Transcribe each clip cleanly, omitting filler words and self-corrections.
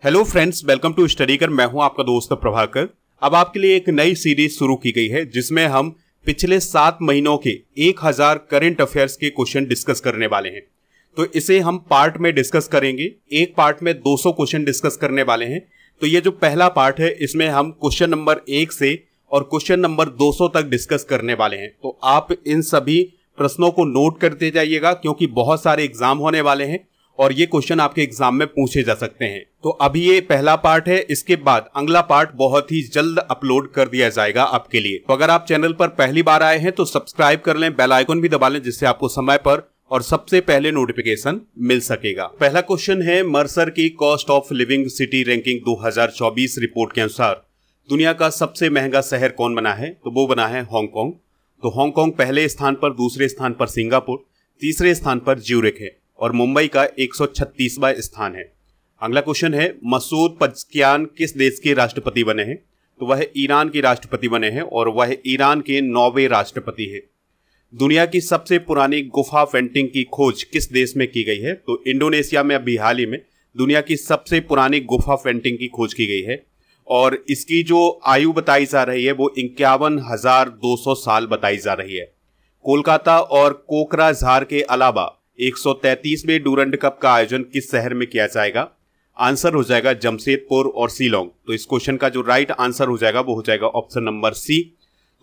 Hello friends, welcome to study कर। मैं हूं आपका दोस्त प्रभाकर। अब आपके लिए एक नई सीरीज शुरू की गई है जिसमें हम पिछले 7 महीनों के 1000 करंट अफेयर्स के क्वेश्चन डिस्कस करने वाले हैं। तो इसे हम पार्ट में डिस्कस करेंगे। एक पार्ट में 200 क्वेश्चन डिस्कस करने वाले हैं। तो ये जो पहला पार्ट है इसमें हम क्वेश्चन नंबर 1 से और क्वेश्चन नंबर 200 तक डिस्कस करने वाले हैं। तो आप इन सभी प्रश्नों को नोट करते जाइएगा क्योंकि बहुत सारे एग्जाम होने वाले हैं और ये क्वेश्चन आपके एग्जाम में पूछे जा सकते हैं। तो अभी ये पहला पार्ट है, इसके बाद अगला पार्ट बहुत ही जल्द अपलोड कर दिया जाएगा आपके लिए। तो अगर आप चैनल पर पहली बार आए हैं तो सब्सक्राइब कर लें, बेल आइकन भी दबा लें जिससे आपको समय पर और सबसे पहले नोटिफिकेशन मिल सकेगा। पहला क्वेश्चन है, मर्सर की cost of living city ranking 2024 report के अनुसार दुनिया का सबसे महंगा शहर कौन बना है? तो वो बना है हांगकांग। तो हांगकांग पहले स्थान पर, दूसरे स्थान पर सिंगापुर, तीसरे स्थान पर ज्यूरिख है और मुंबई का 136वां स्थान है। अगला क्वेश्चन है, मसूद पज़ेश्कियान किस देश के राष्ट्रपति बने हैं? तो वह ईरान के राष्ट्रपति बने हैं और वह ईरान के 9वें राष्ट्रपति है। दुनिया की सबसे पुरानी गुफा पेंटिंग की खोज किस देश में की गई है? तो इंडोनेशिया में अभी हाल ही में दुनिया की सबसे पुरानी गुफा पेंटिंग की खोज की गई है और इसकी जो आयु बताई जा रही है वो 51,200 साल बताई जा रही है। कोलकाता और कोकराझार के अलावा 133वें डूरंड कप का आयोजन किस शहर में किया जाएगा? आंसर हो जाएगा जमशेदपुर और शिलोंग। तो इस क्वेश्चन का जो राइट आंसर हो जाएगा वो हो जाएगा ऑप्शन नंबर सी।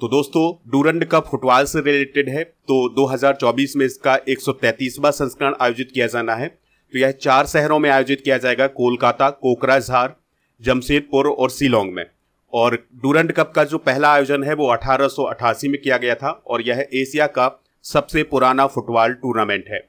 तो दोस्तों, डूरंड कप फुटबॉल से रिलेटेड है। तो 2024 में इसका 133वां संस्करण आयोजित किया जाना है। तो यह 4 शहरों में आयोजित किया जाएगा, कोलकाता, कोकराझार, जमशेदपुर और शिलोंग में। और डूरंड कप का जो पहला आयोजन है वो 1888 में किया गया था और यह एशिया का सबसे पुराना फुटबॉल टूर्नामेंट है।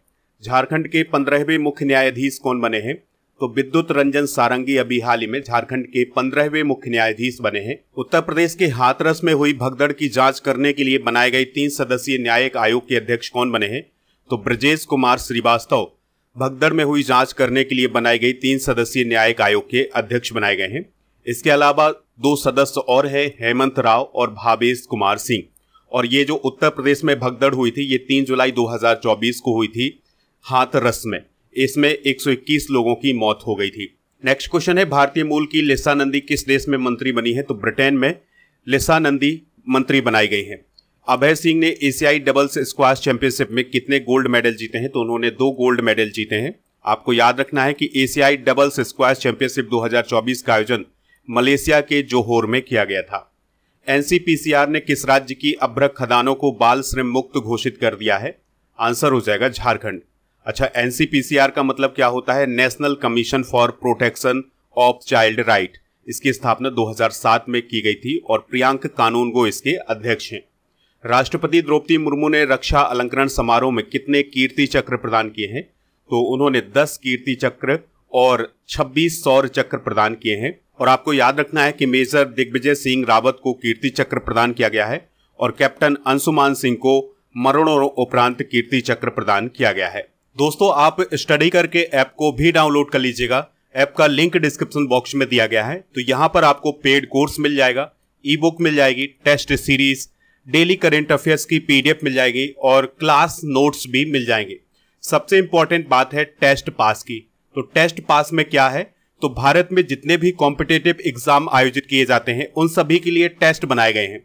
झारखंड के 15वें मुख्य न्यायाधीश कौन बने हैं? तो विद्युत रंजन सारंगी अभी हाल ही में झारखंड के 15वें मुख्य न्यायाधीश बने हैं। उत्तर प्रदेश के हाथरस में हुई भगदड़ की जांच करने के लिए बनाए गए 3 सदस्यीय न्यायिक आयोग के अध्यक्ष कौन बने हैं? तो ब्रजेश कुमार श्रीवास्तव भगदड़ में हुई जांच करने के लिए बनाई गई 3 सदस्यीय न्यायिक आयोग के अध्यक्ष बनाए गए हैं। इसके अलावा 2 सदस्य और है, हेमंत राव और भावेश कुमार सिंह। और ये जो उत्तर प्रदेश में भगदड़ हुई थी ये 3 जुलाई 2024 को हुई थी हाथरस में। इसमें 121 लोगों की मौत हो गई थी। नेक्स्ट क्वेश्चन है, भारतीय मूल की लिसा नंदी किस देश में मंत्री बनी है? तो ब्रिटेन में लिसा नंदी मंत्री बनाई गई हैं। अभय सिंह ने एशियाई डबल्स स्क्वाश चैंपियनशिप में कितने गोल्ड मेडल जीते हैं? तो उन्होंने 2 गोल्ड मेडल जीते हैं। आपको याद रखना है कि एशियाई डबल्स स्क्वाश चैंपियनशिप 2024 का आयोजन मलेशिया के जोहोर में किया गया था। एनसीपीसीआर ने किस राज्य की अभ्रक खदानों को बाल श्रम मुक्त घोषित कर दिया है? आंसर हो जाएगा झारखंड। अच्छा, एनसीपीसीआर का मतलब क्या होता है? National commission for protection of child right. इसकी स्थापना 2007 में की गई थी और प्रियांक कानूनगो इसके अध्यक्ष हैं। राष्ट्रपति द्रौपदी मुर्मू ने रक्षा अलंकरण समारोह में कितने कीर्ति चक्र प्रदान किए हैं? तो उन्होंने 10 कीर्ति चक्र और 26 शौर्य चक्र प्रदान किए हैं। और आपको याद रखना है कि मेजर दिग्विजय सिंह रावत को कीर्ति चक्र प्रदान किया गया है और कैप्टन अंशुमान सिंह को मरणोपरांत कीर्ति चक्र प्रदान किया गया है। दोस्तों, आप स्टडी करके ऐप को भी डाउनलोड कर लीजिएगा। ऐप का लिंक डिस्क्रिप्शन बॉक्स में दिया गया है। तो यहाँ पर आपको पेड कोर्स मिल जाएगा, ई बुक मिल जाएगी, test series, daily current affairs की पीडीएफ मिल जाएगी और क्लास नोट्स भी मिल जाएंगे। सबसे इंपॉर्टेंट बात है टेस्ट पास की। तो टेस्ट पास में क्या है? तो भारत में जितने भी कॉम्पिटिटिव एग्जाम आयोजित किए जाते हैं उन सभी के लिए टेस्ट बनाए गए हैं।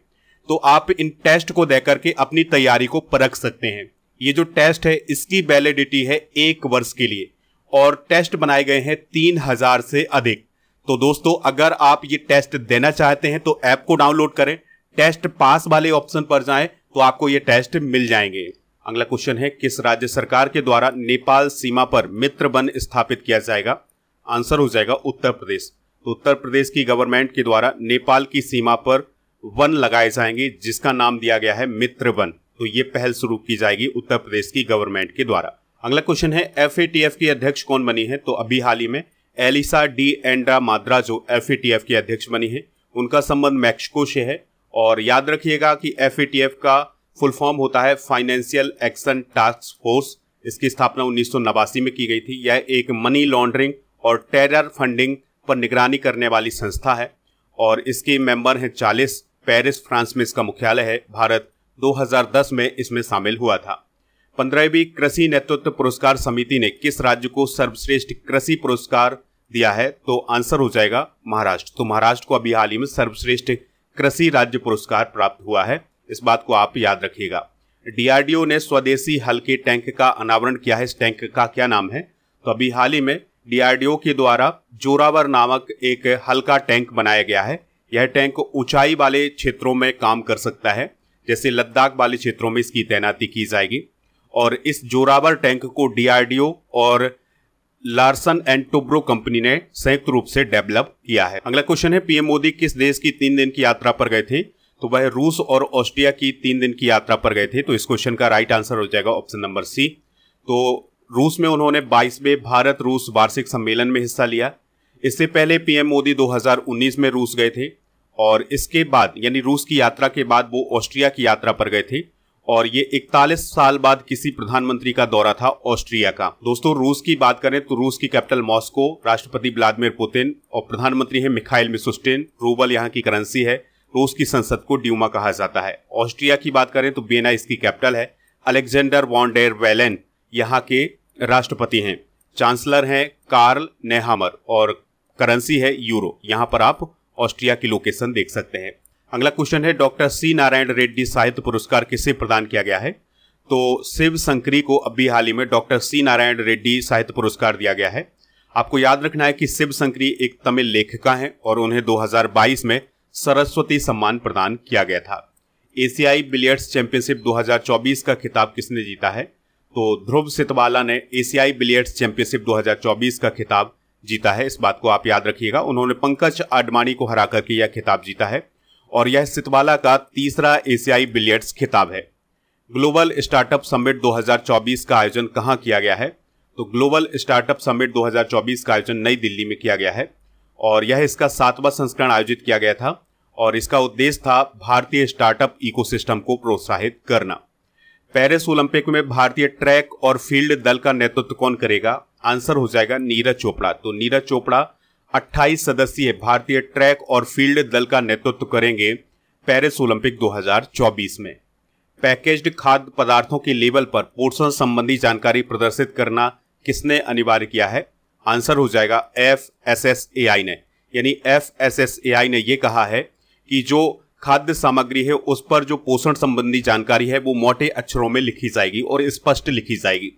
तो आप इन टेस्ट को देकर के अपनी तैयारी को परख सकते हैं। ये जो टेस्ट है इसकी वैलिडिटी है 1 वर्ष के लिए और टेस्ट बनाए गए हैं 3000 से अधिक। तो दोस्तों, अगर आप ये टेस्ट देना चाहते हैं तो ऐप को डाउनलोड करें, टेस्ट पास वाले ऑप्शन पर जाएं तो आपको ये टेस्ट मिल जाएंगे। अगला क्वेश्चन है, किस राज्य सरकार के द्वारा नेपाल सीमा पर मित्र वन स्थापित किया जाएगा? आंसर हो जाएगा उत्तर प्रदेश। तो उत्तर प्रदेश की गवर्नमेंट के द्वारा नेपाल की सीमा पर वन लगाए जाएंगे जिसका नाम दिया गया है मित्र वन। तो ये पहल शुरू की जाएगी उत्तर प्रदेश की गवर्नमेंट के द्वारा। अगला क्वेश्चन है, एफएटीएफ की अध्यक्ष कौन बनी है? तो अभी हाल ही में एलिसा डी एंड्रा माद्रा जो एफएटीएफ की अध्यक्ष बनी है उनका संबंध मैक्सिको से है। और याद रखिएगा कि एफएटीएफ का फुल फॉर्म होता है फाइनेंशियल एक्शन टास्क फोर्स। इसकी स्थापना 1989 में की गई थी। यह एक मनी लॉन्ड्रिंग और टेरर फंडिंग पर निगरानी करने वाली संस्था है और इसके मेंबर हैं 40। पेरिस, फ्रांस में इसका मुख्यालय है। भारत 2010 में इसमें शामिल हुआ था। 15वीं कृषि नेतृत्व पुरस्कार समिति ने किस राज्य को सर्वश्रेष्ठ कृषि पुरस्कार दिया है, तो आंसर हो जाएगा महाराष्ट्र। तो महाराष्ट्र को अभी हाल ही में सर्वश्रेष्ठ कृषि राज्य पुरस्कार प्राप्त हुआ है, इस बात को आप याद रखिएगा। डीआरडीओ ने स्वदेशी हल्के टैंक का अनावरण किया है, इस टैंक का क्या नाम है? तो अभी हाल ही में डीआरडीओ के द्वारा जोरावर नामक एक हल्का टैंक बनाया गया है। यह टैंक ऊंचाई वाले क्षेत्रों में काम कर सकता है, जैसे लद्दाख वाले क्षेत्रों में इसकी तैनाती की जाएगी। और इस जोरावर टैंक को डीआरडीओ और लार्सन एंड टुब्रो कंपनी ने संयुक्त रूप से डेवलप किया है। अगला क्वेश्चन है, पीएम मोदी किस देश की 3 दिन की यात्रा पर गए थे? तो वह रूस और ऑस्ट्रिया की 3 दिन की यात्रा पर गए थे। तो इस क्वेश्चन का राइट आंसर हो जाएगा ऑप्शन नंबर सी। तो रूस में उन्होंने 22वें भारत रूस वार्षिक सम्मेलन में हिस्सा लिया। इससे पहले पीएम मोदी 2019 में रूस गए थे और इसके बाद यानी रूस की यात्रा के बाद वो ऑस्ट्रिया की यात्रा पर गए थे और ये 41 साल बाद किसी प्रधानमंत्री का दौरा था ऑस्ट्रिया का। दोस्तों, रूस की बात करें तो रूस की कैपिटल मॉस्को, राष्ट्रपति व्लादिमीर पुतिन और प्रधानमंत्री है मिखाइल मिशुस्टिन। रूबल यहाँ की करेंसी है। रूस की संसद को ड्यूमा कहा जाता है। ऑस्ट्रिया की बात करें तो वियना इसकी कैपिटल है। अलेक्जेंडर वॉन डेर वेलेन यहाँ के राष्ट्रपति हैं। चांसलर हैं कार्ल नेहामर और करेंसी है यूरो। यहाँ पर आप ऑस्ट्रिया की लोकेशन देख सकते हैं। अगला क्वेश्चन है, डॉक्टर सी नारायण रेड्डी साहित्य पुरस्कार किसे प्रदान किया गया है? तो शिव शंकरी को अभी हाल ही में डॉक्टर सी नारायण रेड्डी साहित्य पुरस्कार दिया गया है। आपको याद रखना है कि शिव शंकरी एक तमिल लेखिका हैं और उन्हें 2022 में सरस्वती सम्मान प्रदान किया गया था। एशियाई बिलियर्ड्स चैंपियनशिप 2024 का खिताब किसने जीता है? तो ध्रुव सितवाला ने एशियाई बिलियर्ड्स चैंपियनशिप 2024 का खिताब जीता है, इस बात को आप याद रखिएगा। उन्होंने पंकज आडवाणी को हरा करके यह खिताब जीता है और यह सितवाला का तीसरा एशियाई बिलियर्ड्स खिताब है। ग्लोबल स्टार्टअप समिट 2024 का आयोजन कहाँ किया गया है? तो ग्लोबल स्टार्टअप समिट 2024 का आयोजन नई दिल्ली में किया गया है और यह इसका 7वां संस्करण आयोजित किया गया था और इसका उद्देश्य था भारतीय स्टार्टअप इकोसिस्टम को प्रोत्साहित करना। पेरिस ओलंपिक में भारतीय ट्रैक और फील्ड दल का नेतृत्व कौन करेगा? आंसर हो जाएगा नीरज चोपड़ा। तो नीरज चोपड़ा 28 सदस्यीय भारतीय ट्रैक और फील्ड दल का नेतृत्व करेंगे पेरिस ओलंपिक 2024 में। पैकेज्ड खाद्य पदार्थों के लेबल पर पोषण संबंधी जानकारी प्रदर्शित करना किसने अनिवार्य किया है? आंसर हो जाएगा FSSAI ने। यानी FSSAI ने यह कहा है कि जो खाद्य सामग्री है उस पर जो पोषण संबंधी जानकारी है वो मोटे अक्षरों में लिखी जाएगी और स्पष्ट लिखी जाएगी।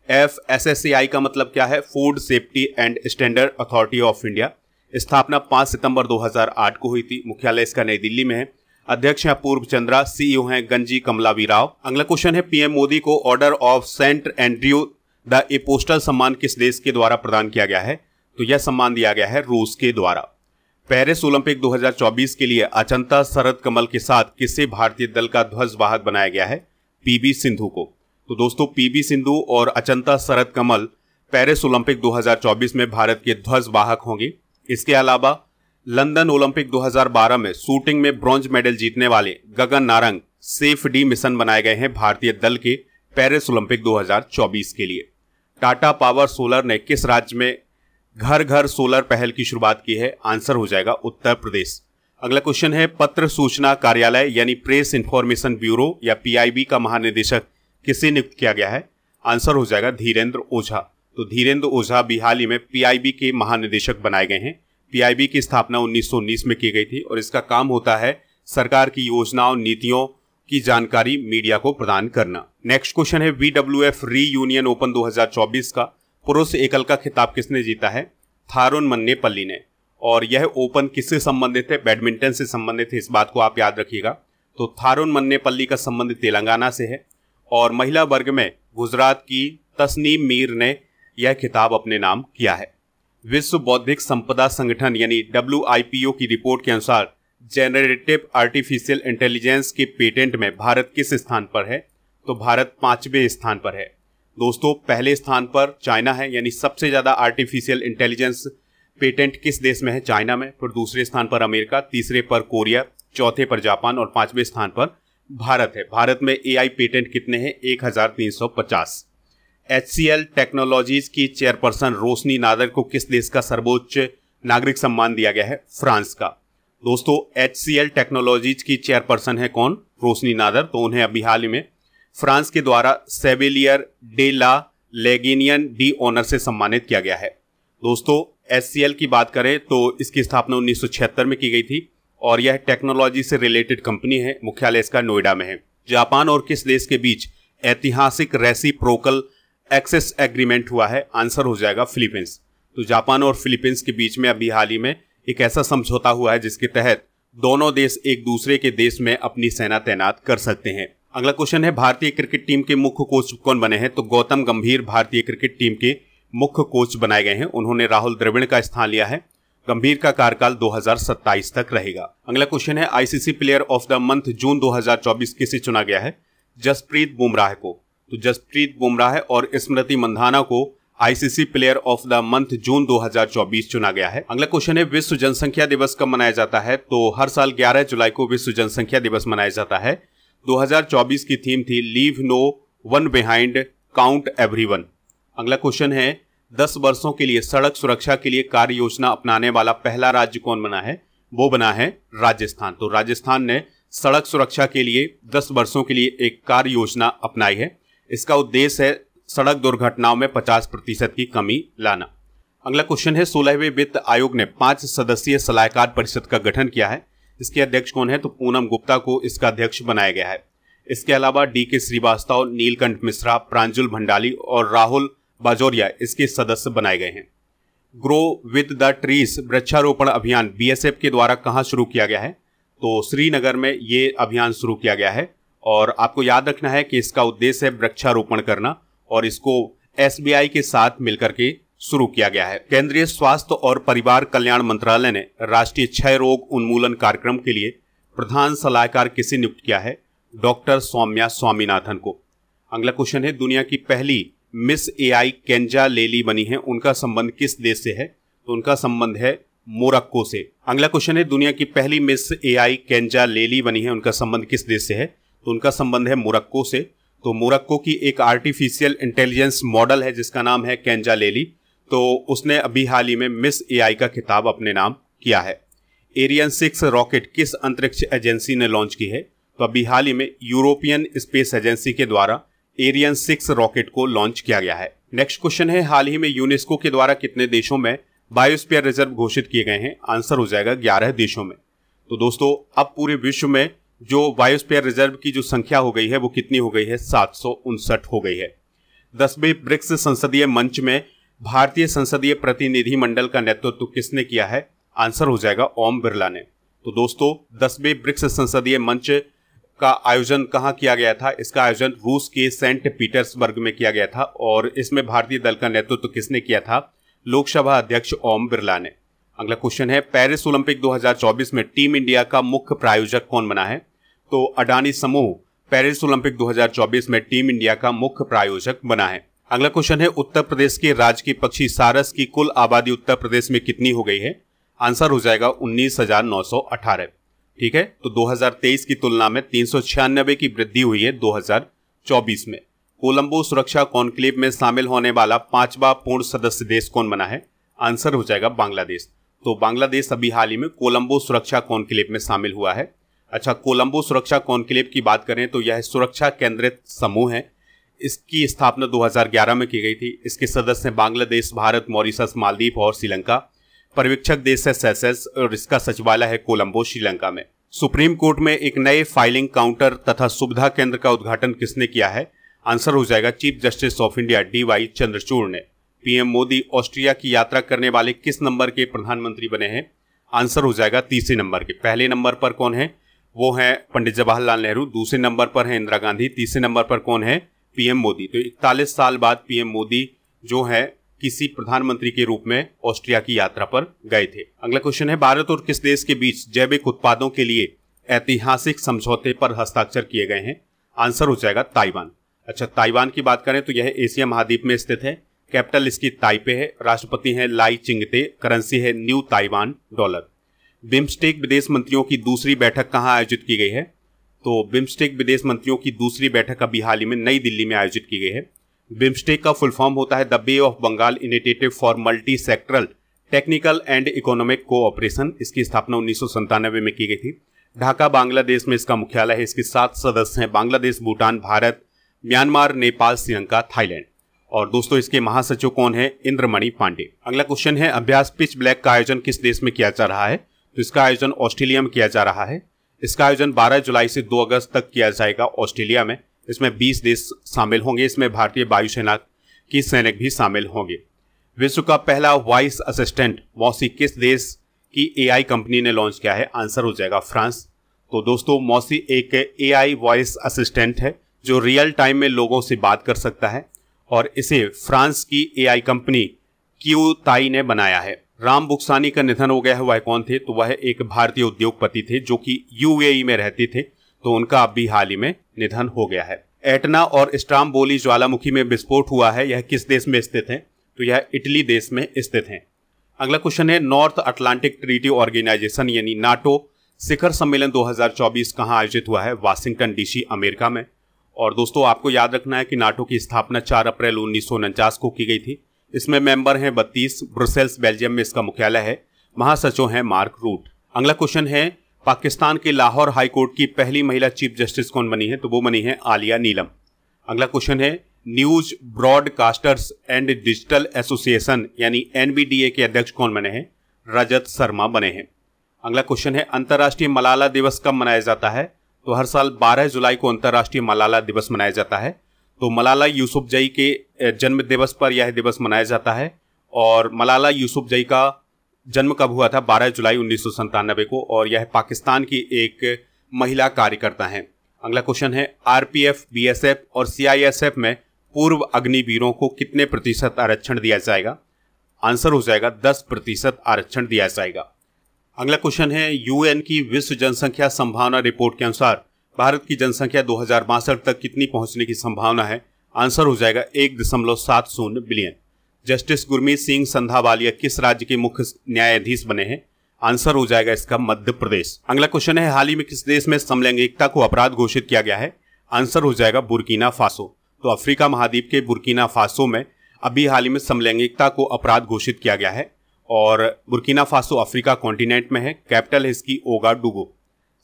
FSSAI का मतलब क्या है? Food safety and standard authority of India. स्थापना 5 सितंबर 2008 को हुई थी। मुख्यालय इसका नई दिल्ली में है। अध्यक्ष हैं अपूर्व चंद्रा, CEO हैं गंजी कमलावी राव। अगला क्वेश्चन है, पीएम मोदी को order of Saint Andrew the apostle सम्मान किस देश के द्वारा प्रदान किया गया है? तो यह सम्मान दिया गया है रूस के द्वारा। पेरिस ओलंपिक 2024 के लिए अचंता शरद कमल के साथ किसे भारतीय दल का ध्वजवाहक बनाया गया है? PV सिंधु को। तो दोस्तों, PV सिंधु और अचंता शरद कमल पेरिस ओलंपिक 2024 में भारत के ध्वजवाहक होंगे। इसके अलावा लंदन ओलंपिक 2012 में शूटिंग में ब्रॉन्ज मेडल जीतने वाले Gagan Narang safe D mission बनाए गए हैं भारतीय दल के पेरिस ओलंपिक 2024 के लिए। टाटा पावर सोलर ने किस राज्य में घर घर सोलर पहल की शुरुआत की है? आंसर हो जाएगा उत्तर प्रदेश। अगला क्वेश्चन है, पत्र सूचना कार्यालय यानी प्रेस इंफॉर्मेशन ब्यूरो या PIB का महानिदेशक किसे नियुक्त किया गया है? आंसर हो जाएगा धीरेन्द्र ओझा। तो धीरेन्द्र ओझा भी हाल ही में PIB के महानिदेशक बनाए गए हैं। PIB की स्थापना 1919 में की गई थी और इसका काम होता है सरकार की योजनाओं नीतियों की जानकारी मीडिया को प्रदान करना। नेक्स्ट क्वेश्चन है, WWF रीयूनियन ओपन 2024 का पुरुष एकल का खिताब किसने जीता है? थारुन मन्नेपल्ली ने। और यह ओपन किससे संबंधित है? बैडमिंटन से संबंधित है, इस बात को आप याद रखिएगा। तो थारुन मन्नेपल्ली का संबंध तेलंगाना से है और महिला वर्ग में गुजरात की तस्नीम मीर ने यह खिताब अपने नाम किया है। विश्व बौद्धिक संपदा संगठन यानी WIPO की रिपोर्ट के अनुसार जेनरेटिव आर्टिफिशियल इंटेलिजेंस के पेटेंट में भारत किस स्थान पर है? तो भारत 5वें स्थान पर है। दोस्तों, पहले स्थान पर चाइना है, यानी सबसे ज्यादा आर्टिफिशियल इंटेलिजेंस पेटेंट किस देश में है? चाइना में। फिर दूसरे स्थान पर अमेरिका, तीसरे पर कोरिया, चौथे पर जापान और 5वें स्थान पर भारत है। भारत में AI पेटेंट कितने हैं? 1350। HCL टेक्नोलॉजीज की चेयरपर्सन रोशनी नादर को किस देश का सर्वोच्च नागरिक सम्मान दिया गया है? फ्रांस का। दोस्तों, HCL टेक्नोलॉजीज की चेयरपर्सन है कौन? रोशनी नादर। तो उन्हें अभी हाल ही में फ्रांस के द्वारा सेविलियर डे ला लेगिनियन डी ऑनर से सम्मानित किया गया है। दोस्तों, HCL की बात करें तो इसकी स्थापना 1976 में की गई थी और यह टेक्नोलॉजी से रिलेटेड कंपनी है। मुख्यालय इसका नोएडा में है। जापान और किस देश के बीच ऐतिहासिक रेसिप्रोकल एक्सेस एग्रीमेंट हुआ है? आंसर हो जाएगा फिलीपींस। तो जापान और फिलीपींस के बीच में अभी हाल ही में एक ऐसा समझौता हुआ है जिसके तहत दोनों देश एक दूसरे के देश में अपनी सेना तैनात कर सकते हैं। अगला क्वेश्चन है, भारतीय क्रिकेट टीम के मुख्य कोच कौन बने हैं? तो गौतम गंभीर भारतीय क्रिकेट टीम के मुख्य कोच बनाए गए हैं। उन्होंने राहुल द्रविड़ का स्थान लिया है। गंभीर का कार्यकाल 2027 तक रहेगा। अगला क्वेश्चन है, ICC player of the month June 2024 किसे चुना गया है? जसप्रीत बुमराह को। तो जसप्रीत बुमराह और स्मृति मंधाना को ICC player of the month June 2024 चुना गया है। अगला क्वेश्चन है, विश्व जनसंख्या दिवस कब मनाया जाता है? तो हर साल 11 जुलाई को विश्व जनसंख्या दिवस मनाया जाता है। 2024 की थीम थी leave no one behind, count everyone. अगला क्वेश्चन है, 10 वर्षों के लिए सड़क सुरक्षा के लिए कार्य योजना अपनाने वाला पहला राज्य कौन बना है? वो बना है राजस्थान। तो राजस्थान ने सड़क सुरक्षा के लिए 10 वर्षों के लिए एक कार्य योजना अपनाई है। इसका उद्देश्य है सड़क दुर्घटनाओं में 50% की कमी लाना। अगला क्वेश्चन है, 16वें वित्त आयोग ने 5 सदस्यीय सलाहकार परिषद का गठन किया है। इसके अध्यक्ष कौन है? तो पूनम गुप्ता को इसका अध्यक्ष बनाया गया है। इसके अलावा DK श्रीवास्तव, नीलकंठ मिश्रा, प्रांजुल भंडाली और राहुल बाजोरिया इसके सदस्य बनाए गए हैं। ग्रो विद द ट्रीज वृक्षारोपण अभियान BSF के द्वारा कहां शुरू किया गया है? तो श्रीनगर में ये अभियान शुरू किया गया है और आपको याद रखना है कि इसका उद्देश्य है वृक्षारोपण करना और इसको SBI के साथ मिलकर के शुरू किया गया है। केंद्रीय स्वास्थ्य और परिवार कल्याण मंत्रालय ने राष्ट्रीय क्षय रोग उन्मूलन कार्यक्रम के लिए प्रधान सलाहकार किसे नियुक्त किया है? डॉक्टर सौम्या स्वामीनाथन को। अगला क्वेश्चन है, दुनिया की पहली मिस AI केंजा लेली बनी है, उनका संबंध किस देश से है? तो उनका संबंध है मोरक्को से। अगला क्वेश्चन है, दुनिया की पहली मिस AI केंजा लेली बनी है, उनका संबंध किस देश से है? तो उनका संबंध है मोरक्को से। तो मोरक्को की एक आर्टिफिशियल इंटेलिजेंस मॉडल है जिसका नाम है केंजा लेली। तो उसने अभी हाल ही में मिस AI का खिताब अपने नाम किया है। एरियन 6 रॉकेट किस अंतरिक्ष एजेंसी ने लॉन्च की है? तो अभी हाल ही में यूरोपियन स्पेस एजेंसी के द्वारा एरियन 6 रॉकेट को लॉन्च किया गया है। नेक्स्ट क्वेश्चन है, हाल ही में यूनेस्को के द्वारा कितने देशों में बायोस्फीयर रिजर्व घोषित किए गए हैं? आंसर हो जाएगा 11 देशों में। तो दोस्तों अब पूरे विश्व में जो बायोस्फीयर रिजर्व की जो संख्या हो गई है वो कितनी हो गई है? 759 हो गई है। 10वें ब्रिक्स संसदीय मंच में भारतीय संसदीय प्रतिनिधि मंडल का नेतृत्व किसने किया है? आंसर हो जाएगा ओम बिरला ने। तो दोस्तों 10वें ब्रिक्स संसदीय मंच का आयोजन कहाँ किया गया था? इसका आयोजन रूस के सेंट पीटर्सबर्ग में किया गया था और इसमें भारतीय दल का नेतृत्व किसने किया था? लोकसभा अध्यक्ष ओम बिरला ने। अगला क्वेश्चन है, पेरिस ओलंपिक 2024 में टीम इंडिया का मुख्य प्रायोजक कौन बना है? तो अडानी समूह पेरिस ओलंपिक 2024 में टीम इंडिया का मुख्य प्रायोजक बना है। अगला क्वेश्चन है, उत्तर प्रदेश के राजकीय पक्षी सारस की कुल आबादी उत्तर प्रदेश में कितनी हो गई है? आंसर हो जाएगा 19,918। ठीक है, तो 2023 की तुलना में 396 की वृद्धि हुई है 2024 में। कोलंबो सुरक्षा कॉन्क्लेव में शामिल होने वाला 5वां पूर्ण सदस्य देश कौन बना है? आंसर हो जाएगा बांग्लादेश। तो बांग्लादेश अभी हाल ही में कोलंबो सुरक्षा कॉन्क्लेव में शामिल हुआ है। अच्छा, कोलंबो सुरक्षा कॉन्क्लेव की बात करें तो यह सुरक्षा केंद्रित समूह है। इसकी स्थापना 2011 में की गई थी। इसके सदस्य हैं बांग्लादेश, भारत, मॉरिशस, मालदीव और श्रीलंका। पर्यवेक्षक देश है सेशेल्स और इसका सचिवालय है कोलंबो, श्रीलंका में। सुप्रीम कोर्ट में एक नए फाइलिंग काउंटर तथा सुविधा केंद्र का उद्घाटन किसने किया है? आंसर हो जाएगा chief justice of India DY Chandrachud ने। PM मोदी ऑस्ट्रिया की यात्रा करने वाले किस नंबर के प्रधानमंत्री बने हैं? आंसर हो जाएगा तीसरे नंबर के। पहले नंबर पर कौन है? वो है पंडित जवाहरलाल नेहरू। दूसरे नंबर पर है इंदिरा गांधी। तीसरे नंबर पर कौन है? PM मोदी। तो 41 साल बाद PM मोदी जो है किसी प्रधानमंत्री के रूप में ऑस्ट्रिया की यात्रा पर गए थे। अगला क्वेश्चन है, भारत और किस देश के बीच जैविक उत्पादों के लिए ऐतिहासिक समझौते पर हस्ताक्षर किए गए हैं? आंसर हो जाएगा ताइवान। अच्छा, ताइवान की बात करें तो यह एशिया महाद्वीप में स्थित है। कैपिटल इसकी ताइपे है। राष्ट्रपति है लाई चिंगते। करेंसी है न्यू ताइवान डॉलर। बिम्स्टेक विदेश मंत्रियों की दूसरी बैठक कहाँ आयोजित की गई है? तो बिम्स्टेक विदेश मंत्रियों की दूसरी बैठक अभी हाल ही में नई दिल्ली में आयोजित की गई है। बिम्स्टेक का फुल फॉर्म होता है the Bay of Bengal initiative for multi sectoral technical and economic cooperation. इसकी स्थापना 1997 में की गई थी। ढाका बांग्लादेश में इसका मुख्यालय है। इसके 7 सदस्य हैं बांग्लादेश, भूटान, भारत, म्यांमार, नेपाल, श्रीलंका, थाईलैंड। और दोस्तों इसके महासचिव कौन है? इंद्रमणि पांडे। अगला क्वेश्चन है अभ्यास पिच ब्लैक का आयोजन किस देश में किया जा रहा है? तो इसका आयोजन ऑस्ट्रेलिया में किया जा रहा है। इसका आयोजन 12 जुलाई से 2 अगस्त तक किया जाएगा ऑस्ट्रेलिया में। इसमें 20 देश शामिल होंगे। इसमें भारतीय वायुसेना की सैनिक भी शामिल होंगे। विश्व का पहला वॉइस असिस्टेंट मौसी किस देश की एआई कंपनी ने लॉन्च किया है? आंसर हो जाएगा फ्रांस। तो दोस्तों मौसी एक एआई वॉइस असिस्टेंट है जो रियल टाइम में लोगों से बात कर सकता है और इसे फ्रांस की एआई कंपनी क्यूताई ने बनाया है। राम बुक्सानी का निधन हो गया है। वह कौन थे? तो वह एक भारतीय उद्योगपति थे जो कि यूएई में रहते थे। तो उनका अभी हाल ही में निधन हो गया है। एटना और स्ट्राम्बोली ज्वालामुखी में विस्फोट हुआ है। यह किस देश में स्थित है? तो यह इटली देश में स्थित है। अगला क्वेश्चन है नॉर्थ अटलांटिक ट्रीटी ऑर्गेनाइजेशन यानी नाटो शिखर सम्मेलन 2024 कहां आयोजित हुआ है? वाशिंगटन डीसी अमेरिका में। और दोस्तों आपको याद रखना है कि नाटो की स्थापना 4 अप्रैल 1949 को की गई थी। इसमें मेंबर हैं 32। ब्रुसेल्स बेल्जियम में इसका मुख्यालय है। महासचिव हैं मार्क रूट। अगला क्वेश्चन है पाकिस्तान के लाहौर हाई कोर्ट की पहली महिला चीफ जस्टिस कौन बनी है? तो वो बनी है आलिया नीलम। अगला क्वेश्चन है news broadcasters and digital association यानी एनबीडीए के अध्यक्ष कौन बने हैं? रजत शर्मा बने हैं। अगला क्वेश्चन है अंतर्राष्ट्रीय मलाला दिवस कब मनाया जाता है? तो हर साल 12 जुलाई को अंतर्राष्ट्रीय मलाला दिवस मनाया जाता है। तो मलाला यूसुफजई के जन्म दिवस पर यह दिवस मनाया जाता है। और मलाला यूसुफजई का जन्म कब हुआ था? 12 जुलाई 1997 को। और यह पाकिस्तान की एक महिला कार्यकर्ता हैं। अगला क्वेश्चन है आरपीएफ, बीएसएफ और सीआईएसएफ में पूर्व अग्निवीरों को कितने प्रतिशत आरक्षण दिया जाएगा? आंसर हो जाएगा 10% आरक्षण दिया जाएगा। अगला क्वेश्चन है यूएन की विश्व जनसंख्या संभावना रिपोर्ट के अनुसार भारत की जनसंख्या 2062 तक कितनी पहुंचने की संभावना है? आंसर हो जाएगा 1.70 बिलियन। जस्टिस गुरमीत सिंह संधावालिया किस राज्य के मुख्य न्यायाधीश बने हैं? आंसर हो जाएगा इसका मध्य प्रदेश। अगला क्वेश्चन है हाल ही में किस देश में समलैंगिकता को अपराध घोषित किया गया है? आंसर हो जाएगा बुर्किना फासो। तो अफ्रीका महाद्वीप के बुर्किना फासो में अभी हाल ही में समलैंगिकता को अपराध घोषित किया गया है। और बुर्किना फासो अफ्रीका कॉन्टिनेंट में है। कैपिटल है इसकी ओगाडुगो।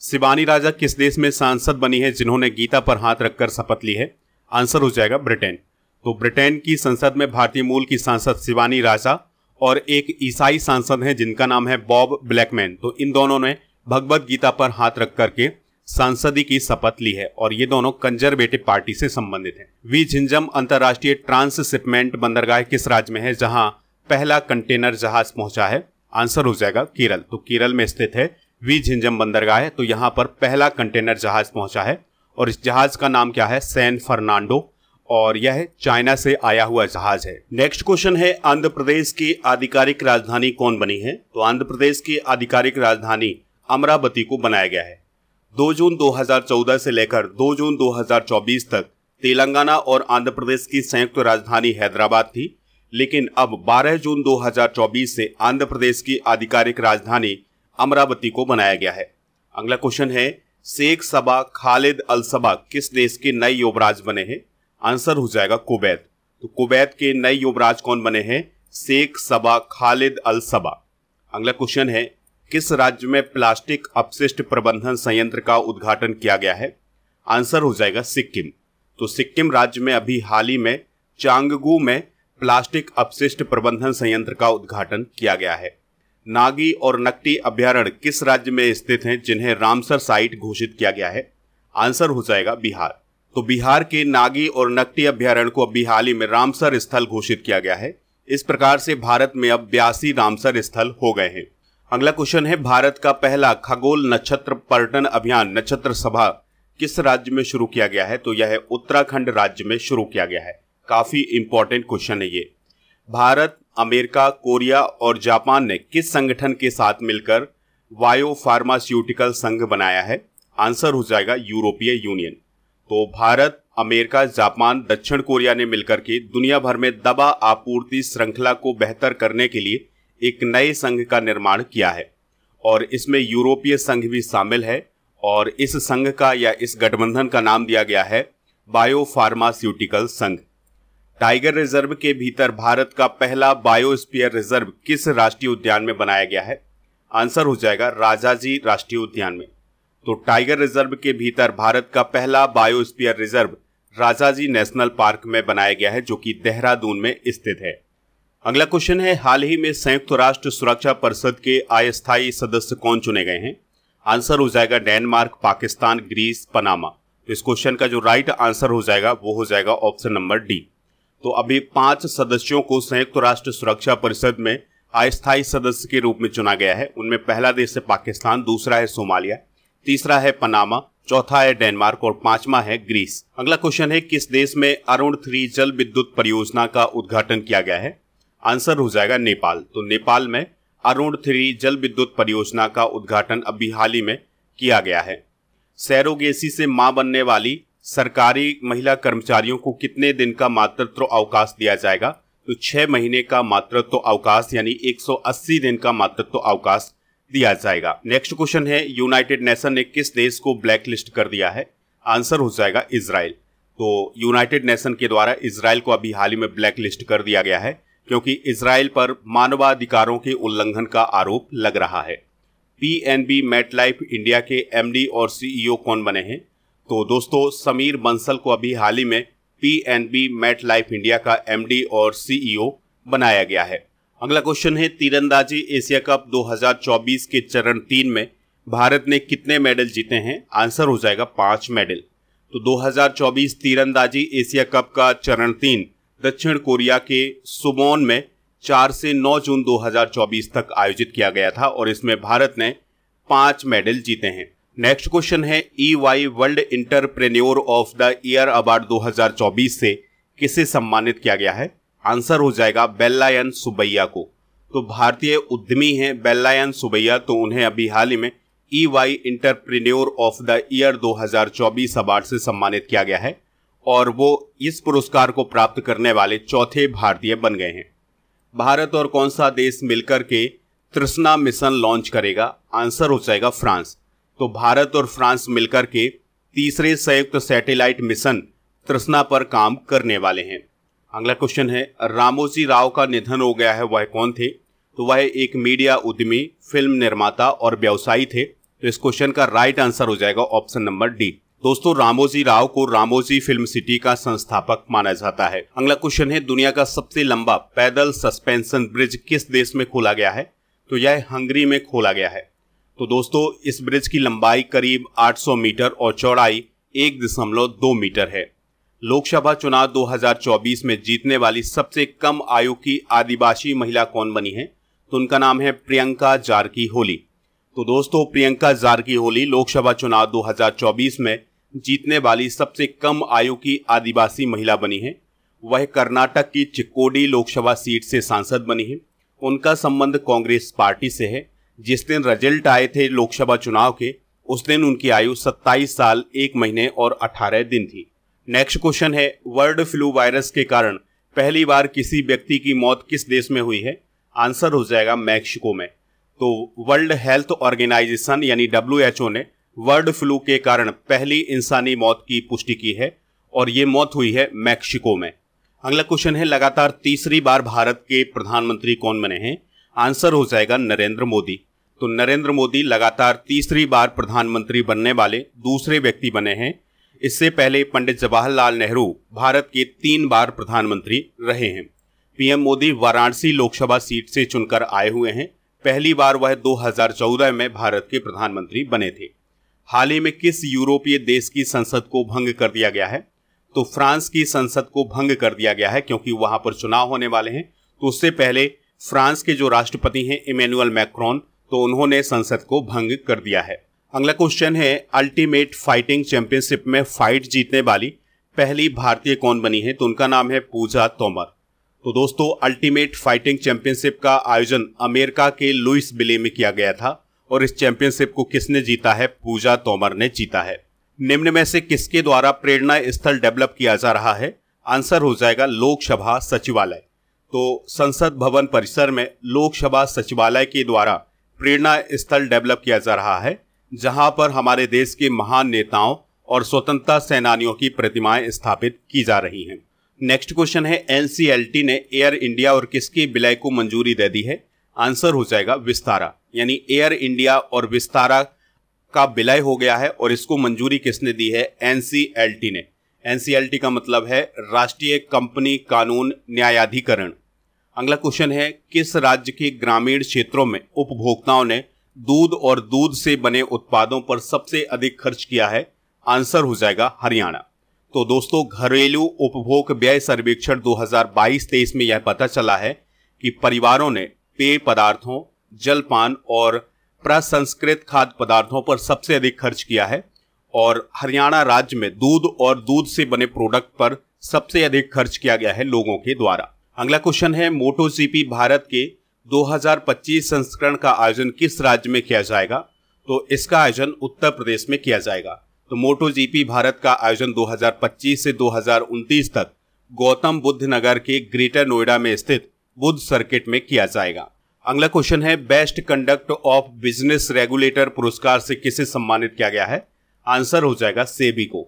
शिवानी राजा किस देश में सांसद बनी है जिन्होंने गीता पर हाथ रखकर शपथ ली है? आंसर हो जाएगा ब्रिटेन। तो ब्रिटेन की संसद में भारतीय मूल की सांसद शिवानी राजा और एक ईसाई सांसद हैं जिनका नाम है बॉब ब्लैकमैन। तो इन दोनों ने भगवत गीता पर हाथ रख करके सांसदी की शपथ ली है और ये दोनों कंजर्वेटिव पार्टी से संबंधित हैं। वी झिंझम अंतर्राष्ट्रीय ट्रांसशिपमेंट बंदरगाह किस राज्य में है जहां पहला कंटेनर जहाज पहुंचा है? आंसर हो जाएगा केरल। तो केरल में स्थित है वी झिंझम बंदरगाह है। तो यहाँ पर पहला कंटेनर जहाज पहुंचा है और इस जहाज का नाम क्या है? San Fernando. और यह चाइना से आया हुआ जहाज है। नेक्स्ट क्वेश्चन है आंध्र प्रदेश की आधिकारिक राजधानी कौन बनी है? तो आंध्र प्रदेश की आधिकारिक राजधानी अमरावती को बनाया गया है। 2 जून 2014 से लेकर 2 जून 2024 तक तेलंगाना और आंध्र प्रदेश की संयुक्त राजधानी हैदराबाद थी, लेकिन अब 12 जून 2024 से आंध्र प्रदेश की आधिकारिक राजधानी अमरावती को बनाया गया है। अगला क्वेश्चन है शेख सबा खालिद अल सबा किस देश के नए युवराज बने हैं? आंसर हो जाएगा कुवैत। तो कुवैत के नए युवराज कौन बने हैं? शेख सबा खालिद अल सबा। अगला क्वेश्चन है किस राज्य में प्लास्टिक अपशिष्ट प्रबंधन संयंत्र का उद्घाटन किया गया है? आंसर हो जाएगा सिक्किम। तो सिक्किम राज्य में अभी हाल ही में चांगगू में प्लास्टिक अपशिष्ट प्रबंधन संयंत्र का उद्घाटन किया गया है। नागी और नकटी अभ्यारण्य किस राज्य में स्थित हैं जिन्हें रामसर साइट घोषित किया गया है? आंसर हो जाएगा बिहार। तो बिहार के नागी और नकटी अभ्यारण्य को अभी हाल ही में रामसर स्थल घोषित किया गया है। इस प्रकार से भारत में अब 82 रामसर स्थल हो गए हैं। अगला क्वेश्चन है भारत का पहला खगोल नक्षत्र पर्यटन अभियान नक्षत्र सभा किस राज्य में शुरू किया गया है? तो यह उत्तराखंड राज्य में शुरू किया गया है। काफी इंपॉर्टेंट क्वेश्चन है ये। भारत, अमेरिका, कोरिया और जापान ने किस संगठन के साथ मिलकर बायो फार्मास्यूटिकल संघ बनाया है? आंसर हो जाएगा यूरोपीय यूनियन। तो भारत, अमेरिका, जापान, दक्षिण कोरिया ने मिलकर के दुनिया भर में दवा आपूर्ति श्रृंखला को बेहतर करने के लिए एक नए संघ का निर्माण किया है और इसमें यूरोपीय संघ भी शामिल है और इस संघ का या इस गठबंधन का नाम दिया गया है बायो फार्मास्यूटिकल संघ। टाइगर रिजर्व के भीतर भारत का पहला बायोस्फीयर रिजर्व किस राष्ट्रीय उद्यान में बनाया गया है? आंसर हो जाएगा राजाजी राष्ट्रीय उद्यान में। तो टाइगर रिजर्व के भीतर भारत का पहला biosphere reserve Rajaji national park में बनाया गया है, जो कि देहरादून में स्थित है। अगला क्वेश्चन है, हाल ही में संयुक्त राष्ट्र सुरक्षा परिषद के अस्थायी सदस्य कौन चुने गए हैं? आंसर हो जाएगा डेनमार्क, पाकिस्तान, ग्रीस, पनामा। तो इस क्वेश्चन का जो राइट आंसर हो जाएगा वो हो जाएगा ऑप्शन नंबर डी। तो अभी 5 सदस्यों को संयुक्त राष्ट्र सुरक्षा परिषद में अस्थायी सदस्य के रूप में चुना गया है। उनमें पहला देश है पाकिस्तान, दूसरा है सोमालिया, तीसरा है पनामा, चौथा है डेनमार्क और पांचवा है ग्रीस। अगला क्वेश्चन है, किस देश में अरुण 3 जल विद्युत परियोजना का उद्घाटन किया गया है? आंसर हो जाएगा नेपाल। तो नेपाल में अरुण 3 जल विद्युत परियोजना का उद्घाटन अभी हाल ही में किया गया है। सैरोगेसी से मां बनने वाली सरकारी महिला कर्मचारियों को कितने दिन का मातृत्व अवकाश दिया जाएगा? तो 6 महीने का मातृत्व अवकाश यानी 180 दिन का मातृत्व अवकाश दिया जाएगा। नेक्स्ट क्वेश्चन है, यूनाइटेड नेशन ने किस देश को ब्लैक लिस्ट कर दिया है? आंसर हो जाएगा इजराइल। तो यूनाइटेड नेशन के द्वारा इजराइल को अभी हाल ही में ब्लैक लिस्ट कर दिया गया है, क्योंकि इजराइल पर मानवाधिकारों के उल्लंघन का आरोप लग रहा है। पीएनबी मेटलाइफ इंडिया के एमडी और सीईओ कौन बने हैं? तो दोस्तों समीर बंसल को अभी हाल ही में पीएनबी मेटलाइफ इंडिया का एमडी और सीईओ बनाया गया है। अगला क्वेश्चन है, तीरंदाजी एशिया कप 2024 के चरण 3 में भारत ने कितने मेडल जीते हैं? आंसर हो जाएगा 5 मेडल। तो 2024 तीरंदाजी एशिया कप का चरण 3 दक्षिण कोरिया के सुवोन में 4 से 9 जून 2024 तक आयोजित किया गया था और इसमें भारत ने 5 मेडल जीते हैं। नेक्स्ट क्वेश्चन है, EY world entrepreneur of the year award 2024 से किसे सम्मानित किया गया है? आंसर हो जाएगा बेल्लायन सुबैया को। तो भारतीय उद्यमी हैं बेल्लायन सुबैया, तो उन्हें अभी हाल ही में EY entrepreneur of the year 2024 award से सम्मानित किया गया है और वो इस पुरस्कार को प्राप्त करने वाले चौथे भारतीय बन गए हैं। भारत और कौन सा देश मिलकर के तृष्णा मिशन लॉन्च करेगा? आंसर हो जाएगा फ्रांस। तो भारत और फ्रांस मिलकर के तीसरे संयुक्त सैटेलाइट मिशन तृष्णा पर काम करने वाले हैं। अगला क्वेश्चन है, रामोजी राव का निधन हो गया है, वह कौन थे? तो वह एक मीडिया उद्यमी, फिल्म निर्माता और व्यवसायी थे। तो इस क्वेश्चन का राइट आंसर हो जाएगा ऑप्शन नंबर डी। दोस्तों रामोजी राव को रामोजी फिल्म सिटी का संस्थापक माना जाता है। अगला क्वेश्चन है, दुनिया का सबसे लंबा पैदल सस्पेंशन ब्रिज किस देश में खोला गया है? तो यह हंगरी में खोला गया है। तो दोस्तों इस ब्रिज की लंबाई करीब 800 मीटर और चौड़ाई 1.2 मीटर है। लोकसभा चुनाव 2024 में जीतने वाली सबसे कम आयु की आदिवासी महिला कौन बनी है? तो उनका नाम है प्रियंका जारकी होली। तो दोस्तों प्रियंका जारकी होली लोकसभा चुनाव 2024 में जीतने वाली सबसे कम आयु की आदिवासी महिला बनी है। वह कर्नाटक की चिक्कोडी लोकसभा सीट से सांसद बनी है। उनका संबंध कांग्रेस पार्टी से है। जिस दिन रिजल्ट आए थे लोकसभा चुनाव के, उस दिन उनकी आयु 27 साल 1 महीने और 18 दिन थी। नेक्स्ट क्वेश्चन है, बर्ड फ्लू वायरस के कारण पहली बार किसी व्यक्ति की मौत किस देश में हुई है? आंसर हो जाएगा मैक्सिको में। तो वर्ल्ड हेल्थ ऑर्गेनाइजेशन यानी WHO ने बर्ड फ्लू के कारण पहली इंसानी मौत की पुष्टि की है और ये मौत हुई है मैक्सिको में। अगला क्वेश्चन है, लगातार तीसरी बार भारत के प्रधानमंत्री कौन बने हैं? आंसर हो जाएगा नरेंद्र मोदी। तो नरेंद्र मोदी लगातार तीसरी बार प्रधानमंत्री बनने वाले दूसरे व्यक्ति बने हैं। इससे पहले पंडित जवाहरलाल नेहरू भारत के 3 बार प्रधानमंत्री रहे हैं। पीएम मोदी वाराणसी लोकसभा सीट से चुनकर आए हुए हैं। पहली बार वह 2014 में भारत के प्रधानमंत्री बने थे। हाल ही में किस यूरोपीय देश की संसद को भंग कर दिया गया है? तो फ्रांस की संसद को भंग कर दिया गया है, क्योंकि वहां पर चुनाव होने वाले हैं। तो उससे पहले फ्रांस के जो राष्ट्रपति हैं इमैनुअल मैक्रोन, तो उन्होंने संसद को भंग कर दिया है। अगला क्वेश्चन है, अल्टीमेट फाइटिंग चैंपियनशिप में फाइट जीतने वाली पहली भारतीय कौन बनी है? तो उनका नाम है पूजा तोमर। तो दोस्तों अल्टीमेट फाइटिंग चैंपियनशिप का आयोजन अमेरिका के लुइसविले में किया गया था और इस चैंपियनशिप को किसने जीता है? पूजा तोमर ने जीता है। निम्न में से किसके द्वारा प्रेरणा स्थल डेवलप किया जा रहा है? आंसर हो जाएगा लोकसभा सचिवालय। तो संसद भवन परिसर में लोकसभा सचिवालय के द्वारा प्रेरणा स्थल डेवलप किया जा रहा है, जहां पर हमारे देश के महान नेताओं और स्वतंत्रता सेनानियों की प्रतिमाएं स्थापित की जा रही हैं। नेक्स्ट क्वेश्चन है, NCLT ने एयर इंडिया और किसके विलय को मंजूरी दे दी है? आंसर हो जाएगा विस्तारा। यानी एयर इंडिया और विस्तारा का विलय हो गया है और इसको मंजूरी किसने दी है? NCLT ने। एनसीएलटी का मतलब है राष्ट्रीय कंपनी कानून न्यायाधिकरण। अगला क्वेश्चन है, किस राज्य के ग्रामीण क्षेत्रों में उपभोक्ताओं ने दूध और दूध से बने उत्पादों पर सबसे अधिक खर्च किया है? आंसर हो जाएगा हरियाणा। तो दोस्तों, घरेलू उपभोग व्यय सर्वेक्षण 2022-23 में यह पता चला है कि परिवारों ने पेय पदार्थों, जलपान और प्रसंस्कृत खाद्य पदार्थों पर सबसे अधिक खर्च किया है और हरियाणा राज्य में दूध और दूध से बने प्रोडक्ट पर सबसे अधिक खर्च किया गया है लोगों के द्वारा। अगला क्वेश्चन है, मोटो जीपी भारत के 2025 संस्करण का आयोजन किस राज्य में किया जाएगा? तो इसका आयोजन उत्तर प्रदेश में किया जाएगा। तो मोटो जीपी भारत का आयोजन 2025 से 2029 तक गौतम बुद्ध नगर के ग्रेटर नोएडा में स्थित बुद्ध सर्किट में किया जाएगा। अगला क्वेश्चन है, best conduct of business regulator पुरस्कार से किसे सम्मानित किया गया है? आंसर हो जाएगा सेबी को।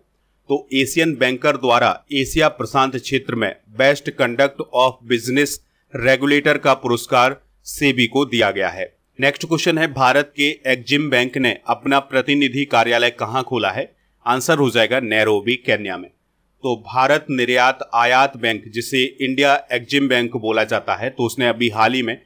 तो एशियन बैंकर द्वारा एशिया प्रशांत क्षेत्र में best conduct of business regulator का पुरस्कार सेबी को दिया गया है। नेक्स्ट क्वेश्चन है, भारत के एक्जिम बैंक ने अपना प्रतिनिधि कार्यालय कहां खोला है? आंसर हो जाएगा नैरोबी, केन्या में। तो भारत निर्यात आयात बैंक, जिसे इंडिया एक्जिम बैंक बोला जाता है, तो उसने अभी हाल ही में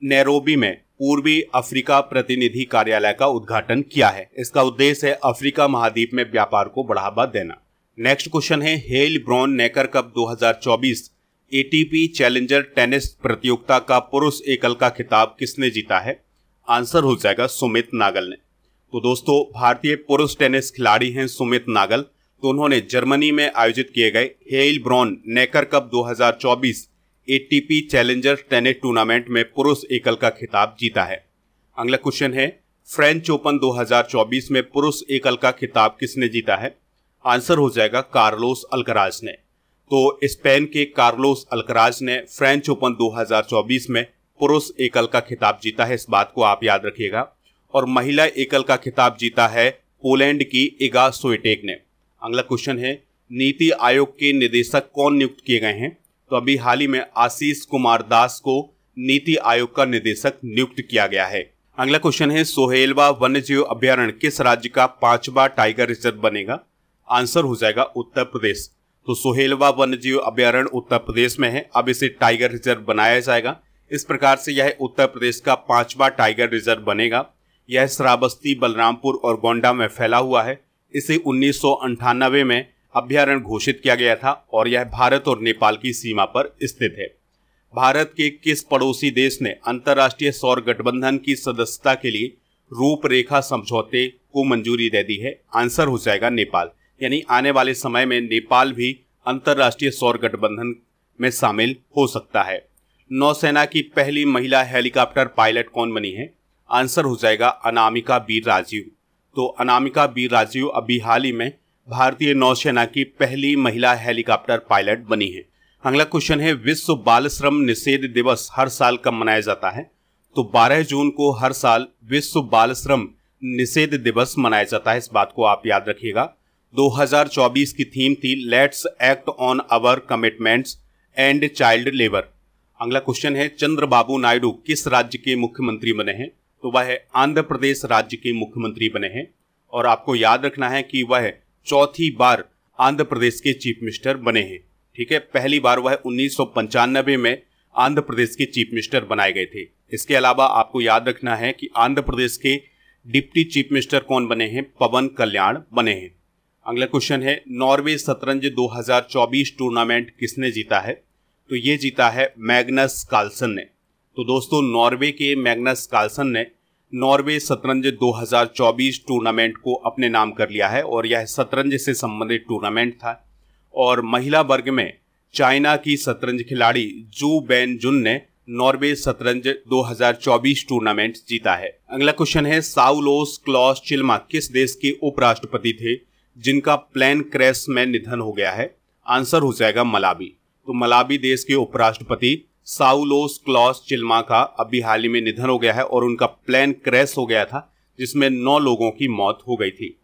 नैरोबी में पूर्वी अफ्रीका प्रतिनिधि कार्यालय का उद्घाटन किया है। इसका उद्देश्य है अफ्रीका महाद्वीप में व्यापार को बढ़ावा देना। नेक्स्ट क्वेश्चन है, Heilbronn Neckar cup 2024 ATP challenger tennis प्रतियोगिता का पुरुष एकल का खिताब किसने जीता है? आंसर हो जाएगा सुमित नागल ने। तो दोस्तों, भारतीय पुरुष टेनिस खिलाड़ी हैं सुमित नागल। तो उन्होंने जर्मनी में आयोजित किए गए Heilbronn Neckar cup 2024 ATP challenger tennis tournament में पुरुष एकल का खिताब जीता है। अगला क्वेश्चन है, फ्रेंच ओपन 2024 में पुरुष एकल का खिताब किसने जीता है? आंसर हो जाएगा कार्लोस अल्कराज ने। तो स्पेन के कार्लोस अल्कराज ने फ्रेंच ओपन 2024 में पुरुष एकल का खिताब जीता है, इस बात को आप याद रखिएगा। और महिला एकल का खिताब जीता है पोलैंड की इगा स्विएटेक ने। अगला क्वेश्चन है, नीति आयोग के निदेशक कौन नियुक्त किए गए हैं? तो अभी हाल ही में आशीष कुमार दास को नीति आयोग का निदेशक नियुक्त किया गया है। अगला क्वेश्चन है, सोहेलवा वन्यजीव अभ्यारण्य किस राज्य का 5वां टाइगर रिजर्व बनेगा? आंसर हो जाएगा उत्तर प्रदेश। तो सोहेलवा वन्यजीव अभ्यारण्य उत्तर प्रदेश में है, अब इसे टाइगर रिजर्व बनाया जाएगा। इस प्रकार से यह उत्तर प्रदेश का 5वां टाइगर रिजर्व बनेगा। यह श्रावस्ती, बलरामपुर और गोंडा में फैला हुआ है। इसे 1998 में अभ्यारण्य घोषित किया गया था और यह भारत और नेपाल की सीमा पर स्थित है। भारत के किस पड़ोसी देश ने अंतर्राष्ट्रीय सौर गठबंधन की सदस्यता के लिए रूपरेखा समझौते को मंजूरी दे दी है? आंसर हो जाएगा नेपाल। यानी आने वाले समय में नेपाल भी अंतर्राष्ट्रीय सौर गठबंधन में शामिल हो सकता है। नौसेना की पहली महिला हेलीकॉप्टर पायलट कौन बनी है? आंसर हो जाएगा अनामिका बी राजीव। तो अनामिका बी राजीव अभी हाल ही में भारतीय नौसेना की पहली महिला हेलीकॉप्टर पायलट बनी है। अगला क्वेश्चन है, विश्व बाल श्रम निषेध दिवस हर साल कब मनाया जाता है? तो 12 जून को हर साल विश्व बाल श्रम निषेध दिवस मनाया जाता है, इस बात को आप याद रखिएगा। 2024 की थीम थी let's act on our commitments and child labour. अगला क्वेश्चन है, चंद्रबाबू नायडू किस राज्य के मुख्यमंत्री बने हैं? तो वह आंध्र प्रदेश राज्य के मुख्यमंत्री बने हैं और आपको याद रखना है कि वह चौथी बार आंध्र प्रदेश के चीफ मिनिस्टर बने हैं। ठीक है, पहली बार वह 1995 में आंध्र प्रदेश के चीफ मिनिस्टर बनाए गए थे। इसके अलावा आपको याद रखना है कि आंध्र प्रदेश के डिप्टी चीफ मिनिस्टर कौन बने हैं? पवन कल्याण बने हैं। अगला क्वेश्चन है, नॉर्वे शतरंज 2024 टूर्नामेंट किसने जीता है? तो ये जीता है मैग्नस कार्लसन ने। तो दोस्तों, नॉर्वे के मैग्नस कार्लसन ने नॉर्वे शतरंज 2024 टूर्नामेंट को अपने नाम कर लिया है और यह शतरंज से संबंधित टूर्नामेंट था। और महिला वर्ग में चाइना की शतरंज खिलाड़ी जू बेन जुन ने नॉर्वे शतरंज 2024 टूर्नामेंट जीता है। अगला क्वेश्चन है, साउलोस क्लॉस चिल्मा किस देश के उपराष्ट्रपति थे जिनका प्लेन क्रैश में निधन हो गया है? आंसर हो जाएगा मलावी। तो मलावी देश के उपराष्ट्रपति साउलोस क्लॉस चिल्मा का अभी हाल ही में निधन हो गया है और उनका प्लेन क्रैश हो गया था जिसमें 9 लोगों की मौत हो गई थी।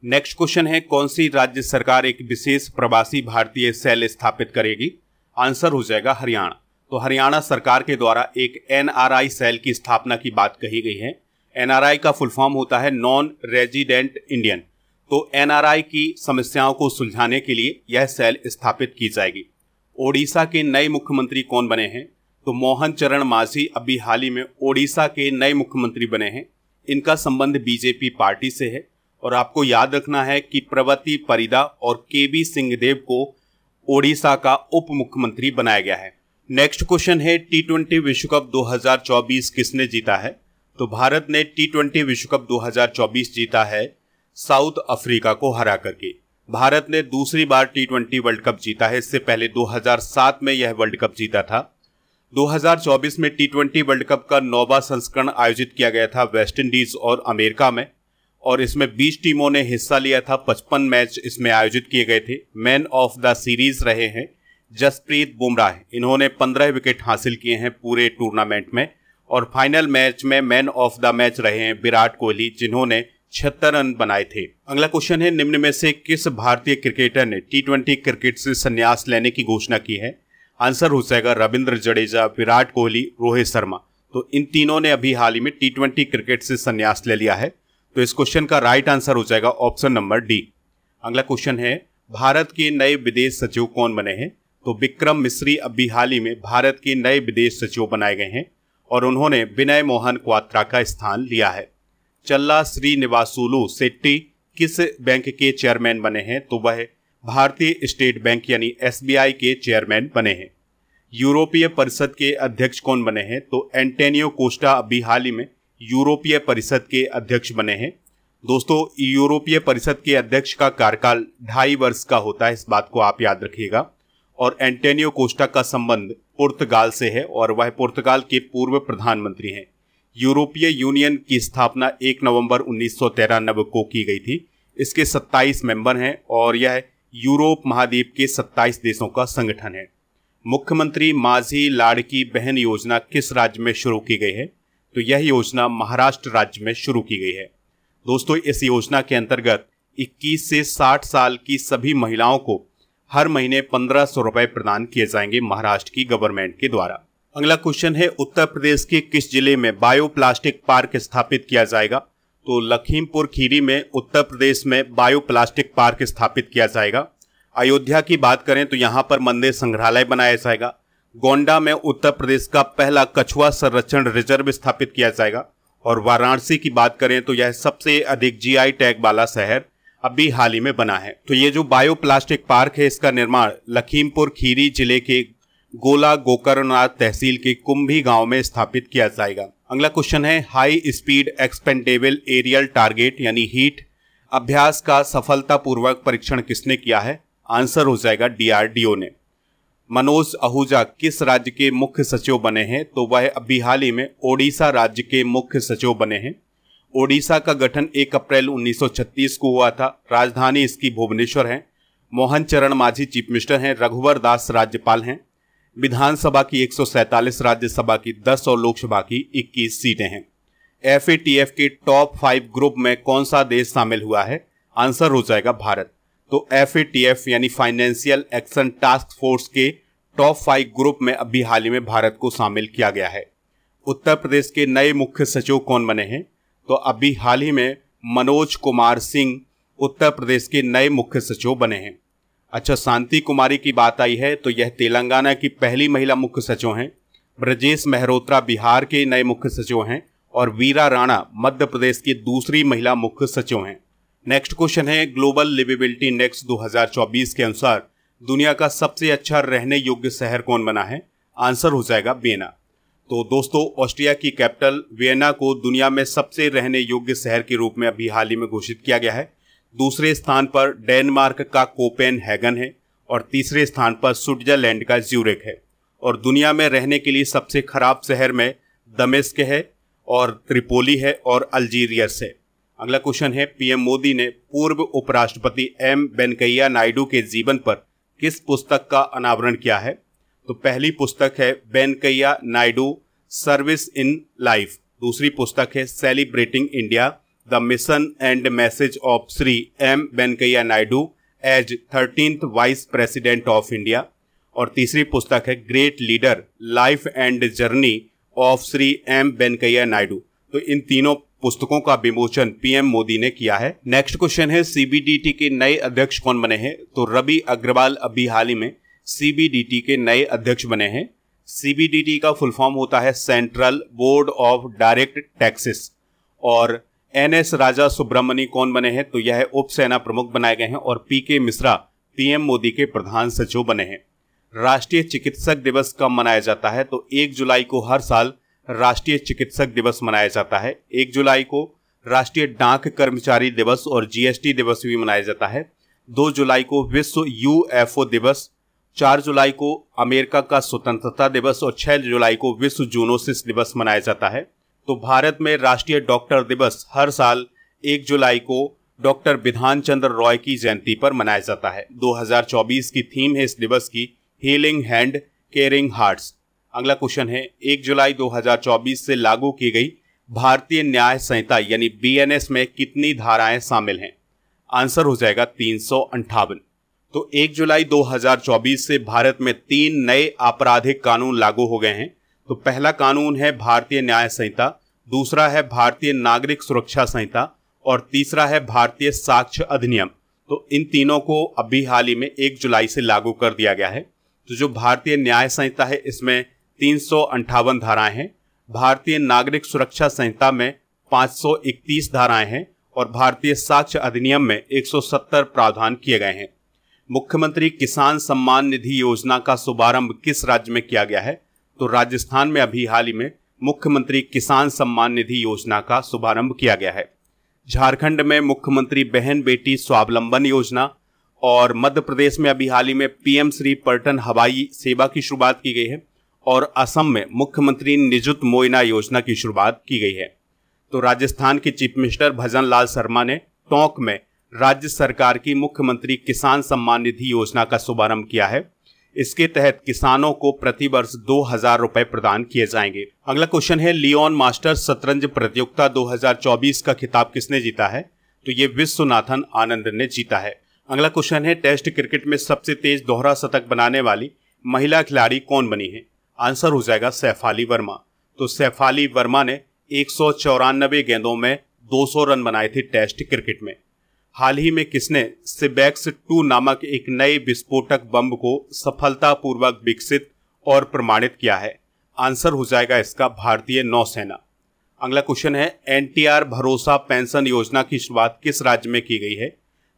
नेक्स्ट क्वेश्चन है, कौन सी राज्य सरकार एक विशेष प्रवासी भारतीय सेल स्थापित करेगी? आंसर हो जाएगा हरियाणा। तो हरियाणा सरकार के द्वारा एक एनआरआई सेल की स्थापना की बात कही गई है। एनआरआई का फुल फॉर्म होता है नॉन रेजिडेंट इंडियन। तो एनआरआई की समस्याओं को सुलझाने के लिए यह सेल स्थापित की जाएगी। ओडिशा के नए मुख्यमंत्री कौन बने हैं? तो मोहन चरण मांझी अभी हाल ही में ओडिशा के नए मुख्यमंत्री बने हैं। इनका संबंध बीजेपी पार्टी से है और आपको याद रखना है कि प्रवती परिदा और केबी सिंहदेव को ओडिशा का उप मुख्यमंत्री बनाया गया है। नेक्स्ट क्वेश्चन है T20 विश्व कप 2024 किसने जीता है? तो भारत ने T20 विश्व कप 2024 जीता है साउथ अफ्रीका को हरा करके। भारत ने दूसरी बार T20 वर्ल्ड कप जीता है। इससे पहले 2007 में यह वर्ल्ड कप जीता था। 2024 में T20 वर्ल्ड कप का 9वां संस्करण आयोजित किया गया था वेस्ट इंडीज और अमेरिका में, और इसमें 20 टीमों ने हिस्सा लिया था। 55 मैच इसमें आयोजित किए गए थे। मैन ऑफ द सीरीज रहे हैं जसप्रीत बुमराह, इन्होंने 15 विकेट हासिल किए हैं पूरे टूर्नामेंट में, और फाइनल मैच में मैन ऑफ द मैच रहे हैं विराट कोहली, जिन्होंने 76 रन बनाए थे। अगला क्वेश्चन है, निम्न में से किस भारतीय क्रिकेटर ने T20 क्रिकेट से संन्यास लेने की घोषणा की है? आंसर हो जाएगा रविंद्र जडेजा, विराट कोहली, रोहित शर्मा। तो इन तीनों ने अभी हाल ही में T20 क्रिकेट से संन्यास ले लिया है। तो इस क्वेश्चन का राइट आंसर हो जाएगा ऑप्शन नंबर डी। अगला क्वेश्चन है, भारत के नए विदेश सचिव कौन बने हैं? तो विक्रम मिस्री अभी हाल ही में भारत के नए विदेश सचिव बनाए गए हैं और उन्होंने विनय मोहन क्वात्रा का स्थान लिया है। चल्ला श्रीनिवासुलु शेट्टी किस बैंक के चेयरमैन बने हैं? तो वह भारतीय स्टेट बैंक यानी SBI के चेयरमैन बने हैं। यूरोपीय परिषद के अध्यक्ष कौन बने हैं? तो एंटोनियो कोस्टा अभी हाल ही में यूरोपीय परिषद के अध्यक्ष बने हैं। दोस्तों, यूरोपीय परिषद के अध्यक्ष का कार्यकाल 2.5 वर्ष का होता है, इस बात को आप याद रखिएगा। और एंटोनियो कोस्टा का संबंध पुर्तगाल से है और वह पुर्तगाल के पूर्व प्रधानमंत्री हैं। यूरोपीय यूनियन की स्थापना 1 नवंबर 1993 को की गई थी। इसके 27 मेंबर हैं और यह यूरोप महाद्वीप के 27 देशों का संगठन है। मुख्यमंत्री माझी लाड़की बहन योजना किस राज्य में शुरू की गई है? तो यह योजना महाराष्ट्र राज्य में शुरू की गई है। दोस्तों, इस योजना के अंतर्गत 21 से 60 साल की सभी महिलाओं को हर महीने 1500 रुपए प्रदान किए जाएंगे महाराष्ट्र की गवर्नमेंट के द्वारा। अगला क्वेश्चन है, उत्तर प्रदेश के किस जिले में बायोप्लास्टिक पार्क स्थापित किया जाएगा? तो लखीमपुर खीरी में उत्तर प्रदेश में बायोप्लास्टिक पार्क स्थापित किया जाएगा। अयोध्या की बात करें तो यहाँ पर मंदिर संग्रहालय बनाया जाएगा। गोंडा में उत्तर प्रदेश का पहला कछुआ संरक्षण रिजर्व स्थापित किया जाएगा। और वाराणसी की बात करें तो यह सबसे अधिक GI टैग वाला शहर अभी हाल ही में बना है। तो ये जो बायोप्लास्टिक पार्क है, इसका निर्माण लखीमपुर खीरी जिले के गोला गोकर्णनाथ तहसील के कुंभी गांव में स्थापित किया जाएगा। अगला क्वेश्चन है, high speed expendable aerial target यानी हीट अभ्यास का सफलतापूर्वक परीक्षण किसने किया है? आंसर हो जाएगा DRDO ने। मनोज आहूजा किस राज्य के मुख्य सचिव बने हैं? तो वह अभी हाल ही में ओडिशा राज्य के मुख्य सचिव बने हैं। ओडिशा का गठन 1 अप्रैल 1936 को हुआ था। राजधानी इसकी भुवनेश्वर है। मोहन चरण मांझी चीफ मिनिस्टर हैं। रघुवर दास राज्यपाल हैं। विधानसभा की 147, राज्यसभा की 10 और लोकसभा की 21 सीटें हैं। FATF के टॉप 5 ग्रुप में कौन सा देश शामिल हुआ है? आंसर हो जाएगा भारत। तो FATF यानी फाइनेंशियल एक्शन टास्क फोर्स के टॉप 5 ग्रुप में अभी हाल ही में भारत को शामिल किया गया है। उत्तर प्रदेश के नए मुख्य सचिव कौन बने हैं? तो अभी हाल ही में मनोज कुमार सिंह उत्तर प्रदेश के नए मुख्य सचिव बने हैं। अच्छा, शांति कुमारी की बात आई है तो यह तेलंगाना की पहली महिला मुख्य सचिव हैं। ब्रजेश मेहरोत्रा बिहार के नए मुख्य सचिव हैं और वीरा राणा मध्य प्रदेश की दूसरी महिला मुख्य सचिव हैं। नेक्स्ट क्वेश्चन है, ग्लोबल लिवेबिलिटी इंडेक्स 2024 के अनुसार दुनिया का सबसे अच्छा रहने योग्य शहर कौन बना है? आंसर हो जाएगा वियना। तो दोस्तों, ऑस्ट्रिया की कैपिटल वियना को दुनिया में सबसे रहने योग्य शहर के रूप में अभी हाल ही में घोषित किया गया है। दूसरे स्थान पर डेनमार्क का कोपेनहेगन है और तीसरे स्थान पर स्विट्जरलैंड का ज्यूरिख है। और दुनिया में रहने के लिए सबसे खराब शहर में दमिश्क है और त्रिपोली है और अल्जीरियस है। अगला क्वेश्चन है, पीएम मोदी ने पूर्व उपराष्ट्रपति M वेंकैया नायडू के जीवन पर किस पुस्तक का अनावरण किया है? तो पहली पुस्तक है Venkaiah Naidu service in life. दूसरी पुस्तक है celebrating India the mission and message of Shri M Venkaiah Naidu as 13th vice president of India. और तीसरी पुस्तक है great leader life and journey of Shri M Venkaiah Naidu. तो इन तीनों पुस्तकों का विमोचन पीएम मोदी ने किया है। नेक्स्ट क्वेश्चन है सीबीडीटी के नए अध्यक्ष कौन बने हैं? तो रवि अग्रवाल अभी हाल ही में सीबीडीटी के नए अध्यक्ष बने हैं। सीबीडीटी का फुल फॉर्म होता है central board of direct taxes. और एनएस राजा सुब्रमणी कौन बने हैं? तो यह उप सेना प्रमुख बनाए गए हैं। और पीके मिश्रा पीएम मोदी के प्रधान सचिव बने हैं। राष्ट्रीय चिकित्सक दिवस कब मनाया जाता है? तो 1 जुलाई को हर साल राष्ट्रीय चिकित्सक दिवस मनाया जाता है। 1 जुलाई को राष्ट्रीय डाक कर्मचारी दिवस और जीएसटी दिवस भी मनाया जाता है। 2 जुलाई को विश्व यूएफओ दिवस, 4 जुलाई को अमेरिका का स्वतंत्रता दिवस और 6 जुलाई को विश्व जूनोसिस दिवस मनाया जाता है। तो भारत में राष्ट्रीय डॉक्टर दिवस हर साल 1 जुलाई को डॉक्टर बिधान चंद्र रॉय की जयंती पर मनाया जाता है। 2024 की थीम है इस दिवस की हीलिंग हैंड केयरिंग हार्ट्स। अगला क्वेश्चन है 1 जुलाई 2024 से लागू की गई भारतीय न्याय संहिता यानी बीएनएस में कितनी धाराएं शामिल हैं? आंसर हो जाएगा 358। तो 1 जुलाई 2024 से भारत में 3 नए आपराधिक कानून लागू हो गए हैं। तो पहला कानून है भारतीय न्याय संहिता, दूसरा है भारतीय नागरिक सुरक्षा संहिता और तीसरा है भारतीय साक्ष्य अधिनियम। तो इन तीनों को अभी हाल ही में 1 जुलाई से लागू कर दिया गया है। तो जो भारतीय न्याय संहिता है इसमें 358 धाराएं हैं, भारतीय नागरिक सुरक्षा संहिता में 531 धाराएं हैं और भारतीय साक्ष्य अधिनियम में 170 प्रावधान किए गए हैं। मुख्यमंत्री किसान सम्मान निधि योजना का शुभारंभ किस राज्य में किया गया है? तो राजस्थान में अभी हाल ही में मुख्यमंत्री किसान सम्मान निधि योजना का शुभारंभ किया गया है। झारखंड में मुख्यमंत्री बहन बेटी स्वावलंबन योजना और मध्य प्रदेश में अभी हाल ही में पीएम श्री पर्यटन हवाई सेवा की शुरुआत की गई है और असम में मुख्यमंत्री निजुत मोइना योजना की शुरुआत की गई है। तो राजस्थान के चीफ मिनिस्टर भजन लाल शर्मा ने टोंक में राज्य सरकार की मुख्यमंत्री किसान सम्मान निधि योजना का शुभारंभ किया है। इसके तहत किसानों को प्रति वर्ष 2000 रुपए प्रदान किए जाएंगे। अगला क्वेश्चन है लियोन मास्टर्स शतरंज प्रतियोगिता 2024 का खिताब किसने जीता है? तो ये विश्वनाथन आनंद ने जीता है। अगला क्वेश्चन है टेस्ट क्रिकेट में सबसे तेज दोहरा शतक बनाने वाली महिला खिलाड़ी कौन बनी है? आंसर हो जाएगा शेफाली वर्मा। तो शेफाली वर्मा ने 194 गेंदों में 200 रन बनाए थे टेस्ट क्रिकेट में। हाल ही में किसने सिबेक्स 2 नामक एक नए विस्फोटक बम को सफलतापूर्वक विकसित और प्रमाणित किया है? आंसर हो जाएगा इसका भारतीय नौसेना। अगला क्वेश्चन है एनटीआर भरोसा पेंशन योजना की शुरुआत किस राज्य में की गई है?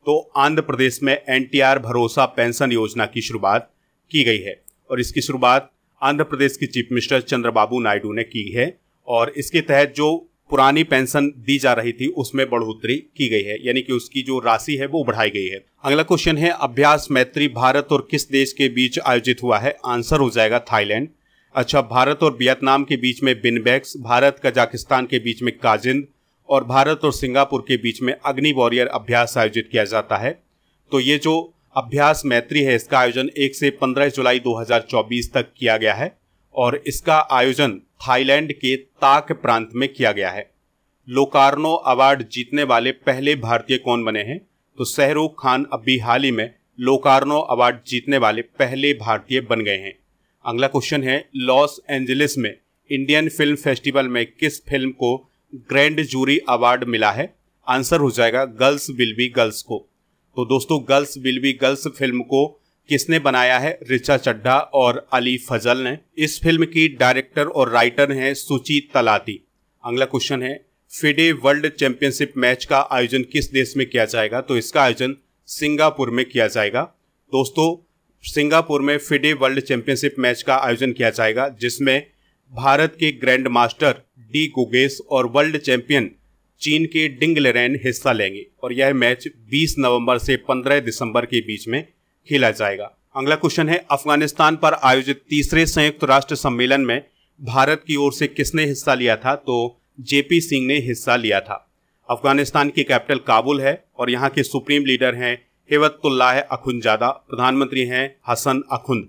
तो आंध्र प्रदेश में एनटीआर भरोसा पेंशन योजना की शुरुआत की गई है और इसकी शुरुआत आंध्र प्रदेश के चीफ मिनिस्टर चंद्रबाबू नायडू ने की है और इसके तहत जो पुरानी पेंशन दी जा रही थी उसमें बढ़ोतरी की गई है, यानी कि उसकी जो राशि है वो बढ़ाई गई है। अगला क्वेश्चन है अभ्यास मैत्री भारत और किस देश के बीच आयोजित हुआ है? आंसर हो जाएगा थाईलैंड। अच्छा, भारत और वियतनाम के बीच में बिनबैक्स, भारत कजाकिस्तान के बीच में काजिंद और भारत और सिंगापुर के बीच में अग्नि वॉरियर अभ्यास आयोजित किया जाता है। तो ये जो अभ्यास मैत्री है इसका आयोजन 1 से 15 जुलाई 2024 तक किया गया है और इसका आयोजन थाईलैंड के ताक प्रांत में किया गया है। लोकार्नो अवार्ड जीतने वाले पहले भारतीय कौन बने हैं? तो शाहरुख खान अभी हाल ही में लोकार्नो अवार्ड जीतने वाले पहले भारतीय बन गए हैं। अगला क्वेश्चन है लॉस एंजलिस में इंडियन फिल्म फेस्टिवल में किस फिल्म को ग्रैंड जूरी अवार्ड मिला है? आंसर हो जाएगा गर्ल्स विल बी गर्ल्स को। तो दोस्तों girls will be girls film को किसने बनाया है? ऋचा चड्ढा और अली फजल ने। इस फिल्म की डायरेक्टर और राइटर हैं सुची तलाती। अगला क्वेश्चन है फिडे वर्ल्ड चैंपियनशिप मैच का आयोजन किस देश में किया जाएगा? तो इसका आयोजन सिंगापुर में किया जाएगा। दोस्तों सिंगापुर में फिडे वर्ल्ड चैंपियनशिप मैच का आयोजन किया जाएगा जिसमें भारत के ग्रैंड मास्टर डी गुगेस और वर्ल्ड चैंपियन चीन के डिंग लेरेन हिस्सा लेंगे और यह मैच 20 नवंबर से 15 दिसंबर के बीच में खेला जाएगा। अगला क्वेश्चन है अफगानिस्तान पर आयोजित तीसरे संयुक्त राष्ट्र सम्मेलन में भारत की ओर से किसने हिस्सा लिया था? तो जेपी सिंह ने हिस्सा लिया था। अफगानिस्तान की कैपिटल काबुल है और यहाँ के सुप्रीम लीडर हैं हिबतुल्लाह अखुंजादा, प्रधानमंत्री हैं हसन अखुंद।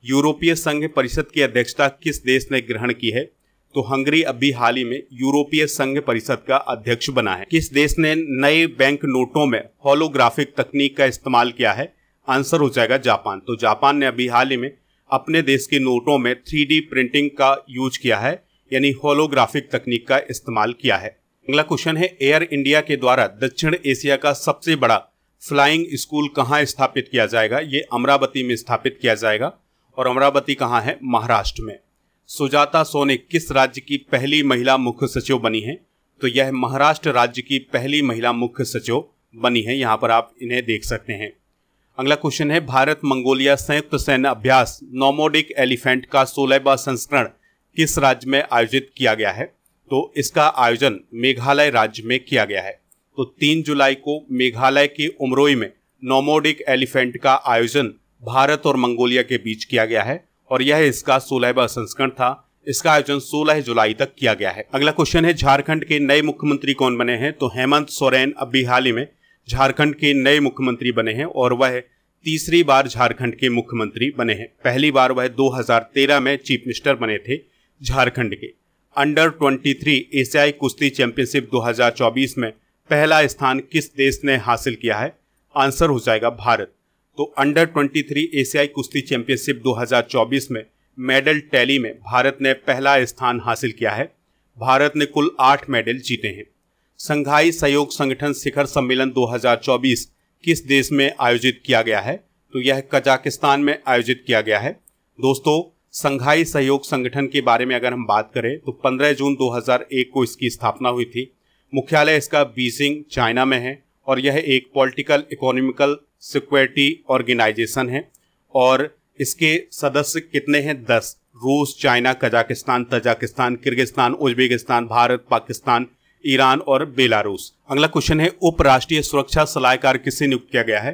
यूरोपीय संघ परिषद की अध्यक्षता किस देश ने ग्रहण की है? तो हंगरी अभी हाल ही में यूरोपीय संघ परिषद का अध्यक्ष बना है। किस देश ने नए बैंक नोटों में होलोग्राफिक तकनीक का इस्तेमाल किया है? आंसर हो जाएगा जापान। तो जापान ने अभी हाल ही में अपने देश के नोटों में 3D प्रिंटिंग का यूज किया है, यानी होलोग्राफिक तकनीक का इस्तेमाल किया है। अगला क्वेश्चन है, एयर इंडिया के द्वारा दक्षिण एशिया का सबसे बड़ा फ्लाइंग स्कूल कहाँ स्थापित किया जाएगा? ये अमरावती में स्थापित किया जाएगा। और अमरावती कहाँ है? महाराष्ट्र में। सुजाता सोने किस राज्य की पहली महिला मुख्य सचिव बनी है? तो यह महाराष्ट्र राज्य की पहली महिला मुख्य सचिव बनी है। यहाँ पर आप इन्हें देख सकते हैं। अगला क्वेश्चन है, भारत मंगोलिया संयुक्त सैन्य अभ्यास नोमोडिक एलिफेंट का 16वां संस्करण किस राज्य में आयोजित किया गया है? तो इसका आयोजन मेघालय राज्य में किया गया है। तो 3 जुलाई को मेघालय के उमरोई में नोमोडिक एलिफेंट का आयोजन भारत और मंगोलिया के बीच किया गया है और यह इसका 16वां संस्करण था। इसका आयोजन 16 जुलाई तक किया गया है। अगला क्वेश्चन है, झारखंड के नए मुख्यमंत्री कौन बने हैं? तो हेमंत सोरेन अभी हाल ही में झारखंड के नए मुख्यमंत्री बने हैं और वह तीसरी बार झारखंड के मुख्यमंत्री बने हैं। पहली बार वह 2013 में चीफ मिनिस्टर बने थे झारखंड के। अंडर 23 एशियाई कुश्ती चैंपियनशिप 2024 में पहला स्थान किस देश ने हासिल किया है? आंसर हो जाएगा भारत। तो अंडर 23 एशियाई कुश्ती चैंपियनशिप 2024 में मेडल टैली में भारत ने पहला स्थान हासिल किया है। भारत ने कुल 8 मेडल जीते हैं। संघाई सहयोग संगठन शिखर सम्मेलन 2024 किस देश में आयोजित किया गया है? तो यह कजाकिस्तान में आयोजित किया गया है। दोस्तों, संघाई सहयोग संगठन के बारे में अगर हम बात करें तो 15 जून 2001 को इसकी स्थापना हुई थी। मुख्यालय इसका बीजिंग चाइना में है और यह एक पॉलिटिकल इकोनॉमिकल सिक्योरिटी ऑर्गेनाइजेशन है और इसके सदस्य कितने हैं? 10। रूस, China, Kazakhstan, Tajikistan, Kyrgyzstan, Uzbekistan, Bharat, Pakistan, Iran और बेलारूस। अगला क्वेश्चन है, उपराष्ट्रीय सुरक्षा सलाहकार किसे नियुक्त किया गया है?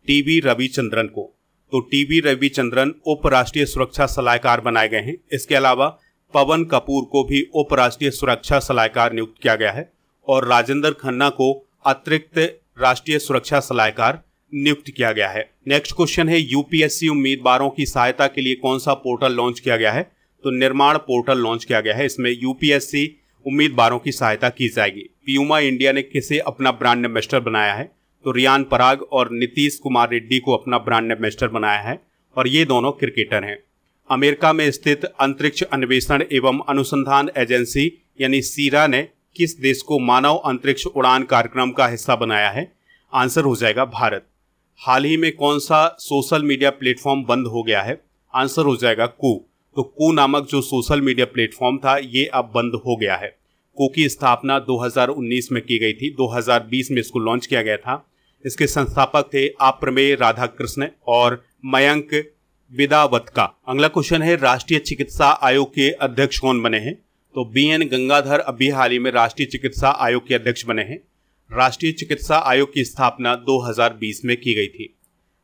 टीबी रविचंद्रन को। तो टीबी रविचंद्रन उपराष्ट्रीय सुरक्षा सलाहकार बनाए गए हैं। इसके अलावा पवन कपूर को भी उपराष्ट्रीय सुरक्षा सलाहकार नियुक्त किया गया है और राजेंद्र खन्ना को अतिरिक्त राष्ट्रीय सुरक्षा सलाहकार नियुक्त किया गया है। नेक्स्ट क्वेश्चन है, यूपीएससी उम्मीदवारों की सहायता के लिए कौन सा पोर्टल लॉन्च किया गया है? तो निर्माण पोर्टल लॉन्च किया गया है। इसमें यूपीएससी उम्मीदवारों की सहायता की जाएगी। प्यूमा इंडिया ने किसे अपना ब्रांड एम्बेसडर बनाया है? तो रियान पराग और नीतीश कुमार रेड्डी को अपना ब्रांड एम्बेसडर बनाया है और ये दोनों क्रिकेटर हैं। अमेरिका में स्थित अंतरिक्ष अन्वेषण एवं अनुसंधान एजेंसी यानी सीरा ने किस देश को मानव अंतरिक्ष उड़ान कार्यक्रम का हिस्सा बनाया है? आंसर हो जाएगा भारत। हाल ही में कौन सा सोशल मीडिया प्लेटफॉर्म बंद हो गया है? आंसर हो जाएगा कू। तो कू नामक जो सोशल मीडिया प्लेटफॉर्म था ये अब बंद हो गया है। कू की स्थापना 2019 में की गई थी। 2020 में इसको लॉन्च किया गया था। इसके संस्थापक थे अप्रमेय राधाकृष्ण और मयंक विदावतका। अगला क्वेश्चन है, राष्ट्रीय चिकित्सा आयोग के अध्यक्ष कौन बने हैं? तो बीएन गंगाधर अभी हाल ही में राष्ट्रीय चिकित्सा आयोग के अध्यक्ष बने हैं। राष्ट्रीय चिकित्सा आयोग की स्थापना 2020 में की गई थी।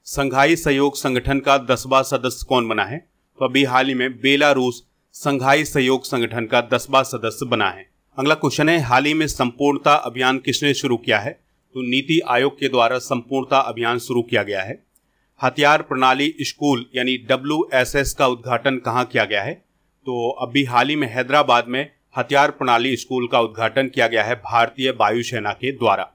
संघाई सहयोग संगठन का 10वां सदस्य कौन बना है? तो अभी हाल ही में बेलारूस संघाई सहयोग संगठन का 10वां सदस्य बना है। अगला क्वेश्चन है, हाल ही में संपूर्णता अभियान किसने शुरू किया है? तो नीति आयोग के द्वारा संपूर्णता अभियान शुरू किया गया है। हथियार प्रणाली स्कूल यानी WSS का उद्घाटन कहाँ किया गया है? तो अभी हाल ही में हैदराबाद में हथियार प्रणाली स्कूल का उद्घाटन किया गया है भारतीय वायुसेना के द्वारा।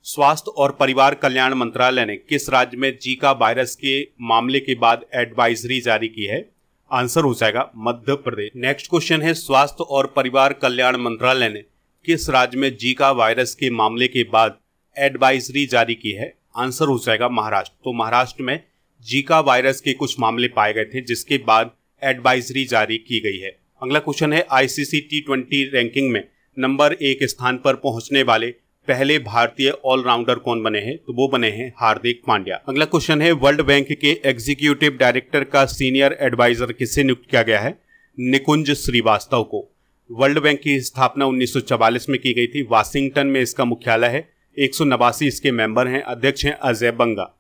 स्वास्थ्य और परिवार कल्याण मंत्रालय ने किस राज्य में जीका वायरस के मामले के बाद एडवाइजरी जारी की है? आंसर हो जाएगा मध्य प्रदेश। नेक्स्ट क्वेश्चन है, स्वास्थ्य और परिवार कल्याण मंत्रालय ने किस राज्य में जीका वायरस के मामले के बाद एडवाइजरी जारी की है? आंसर हो जाएगा महाराष्ट्र। तो महाराष्ट्र में जीका वायरस के कुछ मामले पाए गए थे जिसके बाद एडवाइजरी जारी की गई है। अगला क्वेश्चन है, आईसीसी T20 रैंकिंग में नंबर 1 स्थान पर पहुंचने वाले पहले भारतीय ऑलराउंडर कौन बने हैं? तो वो बने हैं हार्दिक पांड्या। अगला क्वेश्चन है, वर्ल्ड बैंक के एग्जीक्यूटिव डायरेक्टर का सीनियर एडवाइजर किससे नियुक्त किया गया है? निकुंज श्रीवास्तव को। वर्ल्ड बैंक की स्थापना 1944 में की गई थी। वाशिंगटन में इसका मुख्यालय है। 189 इसके मेंबर हैं। अध्यक्ष हैं अजय बंगा।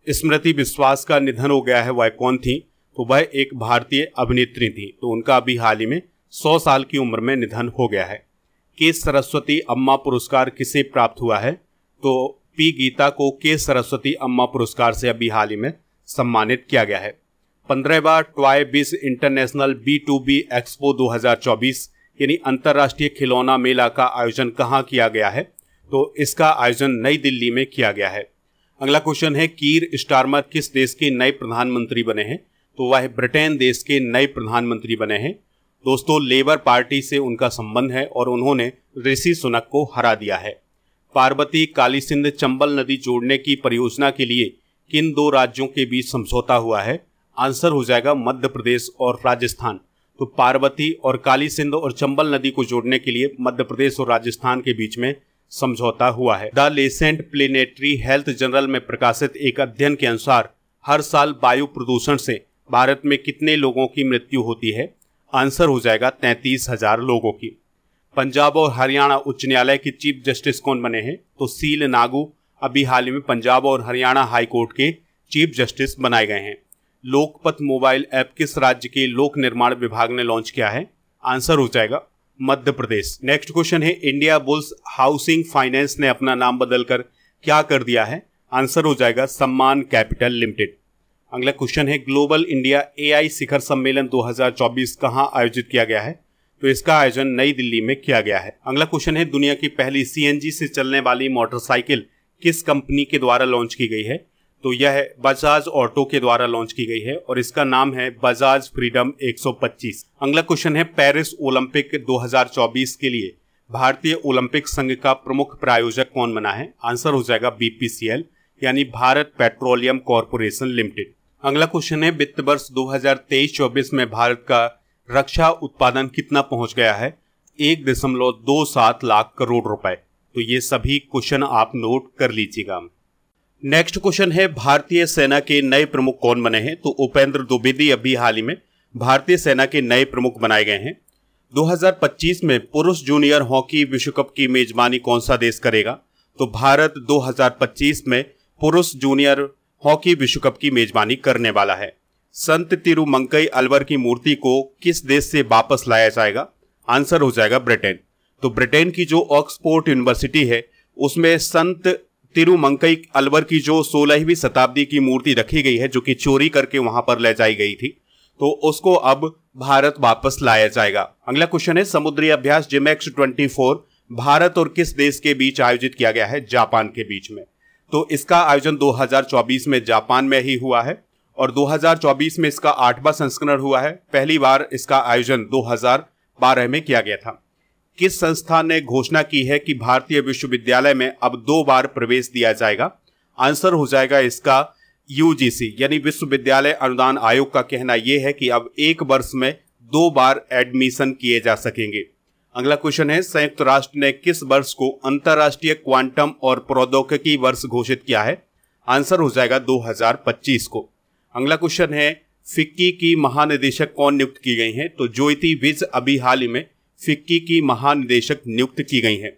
स्मृति विश्वास का निधन हो गया है। वह कौन थी? तो वह एक भारतीय अभिनेत्री थी। तो उनका अभी हाल ही में 100 साल की उम्र में निधन हो गया है। के सरस्वती अम्मा पुरस्कार किसे प्राप्त हुआ है? तो पी गीता को के सरस्वती अम्मा पुरस्कार से अभी हाल ही में सम्मानित किया गया है। 15वां टॉय बिज इंटरनेशनल B2B एक्सपो 2024 यानी अंतर्राष्ट्रीय खिलौना मेला का आयोजन कहाँ किया गया है? तो इसका आयोजन नई दिल्ली में किया गया है। अगला क्वेश्चन है, कीर स्टारमर किस देश के नए प्रधानमंत्री बने हैं? तो वह ब्रिटेन देश के नए प्रधानमंत्री बने हैं। दोस्तों लेबर पार्टी से उनका संबंध है और उन्होंने ऋषि सुनक को हरा दिया है। पार्वती काली सिंध चंबल नदी जोड़ने की परियोजना के लिए किन दो राज्यों के बीच समझौता हुआ है? आंसर हो जाएगा मध्य प्रदेश और राजस्थान। तो पार्वती और काली सिंध और चंबल नदी को जोड़ने के लिए मध्य प्रदेश और राजस्थान के बीच में समझौता हुआ है। The Lancet planetary health journal में प्रकाशित एक अध्ययन के अनुसार हर साल वायु प्रदूषण से भारत में कितने लोगों की मृत्यु होती है? आंसर हो जाएगा 33,000 लोगों की। पंजाब और हरियाणा उच्च न्यायालय के चीफ जस्टिस कौन बने हैं? तो सील नागू अभी हाल ही में पंजाब और हरियाणा हाई कोर्ट के चीफ जस्टिस बनाए गए हैं। लोकपथ मोबाइल ऐप किस राज्य के लोक निर्माण विभाग ने लॉन्च किया है? आंसर हो जाएगा मध्य प्रदेश। नेक्स्ट क्वेश्चन है, इंडिया बुल्स हाउसिंग फाइनेंस ने अपना नाम बदलकर क्या कर दिया है? आंसर हो जाएगा सम्मान कैपिटल लिमिटेड। अगला क्वेश्चन है, ग्लोबल इंडिया एआई शिखर सम्मेलन 2024 कहां आयोजित किया गया है? तो इसका आयोजन नई दिल्ली में किया गया है। अगला क्वेश्चन है, दुनिया की पहली सीएनजी से चलने वाली मोटरसाइकिल किस कंपनी के द्वारा लॉन्च की गई है? तो यह बजाज ऑटो के द्वारा लॉन्च की गई है और इसका नाम है बजाज फ्रीडम 125। अगला क्वेश्चन है, पेरिस ओलंपिक 2024 के लिए भारतीय ओलंपिक संघ का प्रमुख प्रायोजक कौन बना है? आंसर हो जाएगा बीपीसीएल यानी भारत पेट्रोलियम कॉर्पोरेशन लिमिटेड। अगला क्वेश्चन है, वित्त वर्ष 2023-24 में भारत का रक्षा उत्पादन कितना पहुंच गया है? 1.27 लाख करोड़ रुपए। तो ये सभी क्वेश्चन आप नोट कर लीजिएगा। नेक्स्ट क्वेश्चन है, भारतीय सेना के नए प्रमुख कौन बने हैं? तो उपेंद्र द्विवेदी अभी हाल ही में भारतीय सेना के नए प्रमुख बनाए गए हैं। 2025 में पुरुष जूनियर हॉकी विश्व कप की मेजबानी कौन सा देश करेगा? तो भारत 2025 में पुरुष जूनियर हॉकी विश्व कप की मेजबानी करने वाला है। संत तिरुमंकई अलवर की मूर्ति को किस देश से वापस लाया जाएगा? आंसर हो जाएगा ब्रिटेन। तो ब्रिटेन की जो ऑक्सफोर्ड यूनिवर्सिटी है उसमें संत तिरुमंकई अलवर की जो 16वीं शताब्दी की मूर्ति रखी गई है जो कि चोरी करके वहां पर ले जाई गई थी, तो उसको अब भारत वापस लाया जाएगा। अगला क्वेश्चन है, समुद्री अभ्यास जिमेक्स 24 भारत और किस देश के बीच आयोजित किया गया है? जापान के बीच में। तो इसका आयोजन 2024 में जापान में ही हुआ है और 2024 में इसका 8वां संस्करण हुआ है। पहली बार इसका आयोजन 2012 में किया गया था। किस संस्थान ने घोषणा की है कि भारतीय विश्वविद्यालय में अब 2 बार प्रवेश दिया जाएगा? आंसर हो जाएगा इसका यूजीसी यानी विश्वविद्यालय अनुदान आयोग का कहना यह है कि अब 1 वर्ष में 2 बार एडमिशन किए जा सकेंगे। अगला क्वेश्चन है, संयुक्त राष्ट्र ने किस वर्ष को अंतर्राष्ट्रीय क्वांटम और प्रौद्योगिकी वर्ष घोषित किया है? आंसर हो जाएगा 2025 को। अगला क्वेश्चन है, फिक्की की महानिदेशक कौन नियुक्त की गई हैं? तो ज्योति विज अभी हाल ही में फिक्की की महानिदेशक नियुक्त की गई हैं।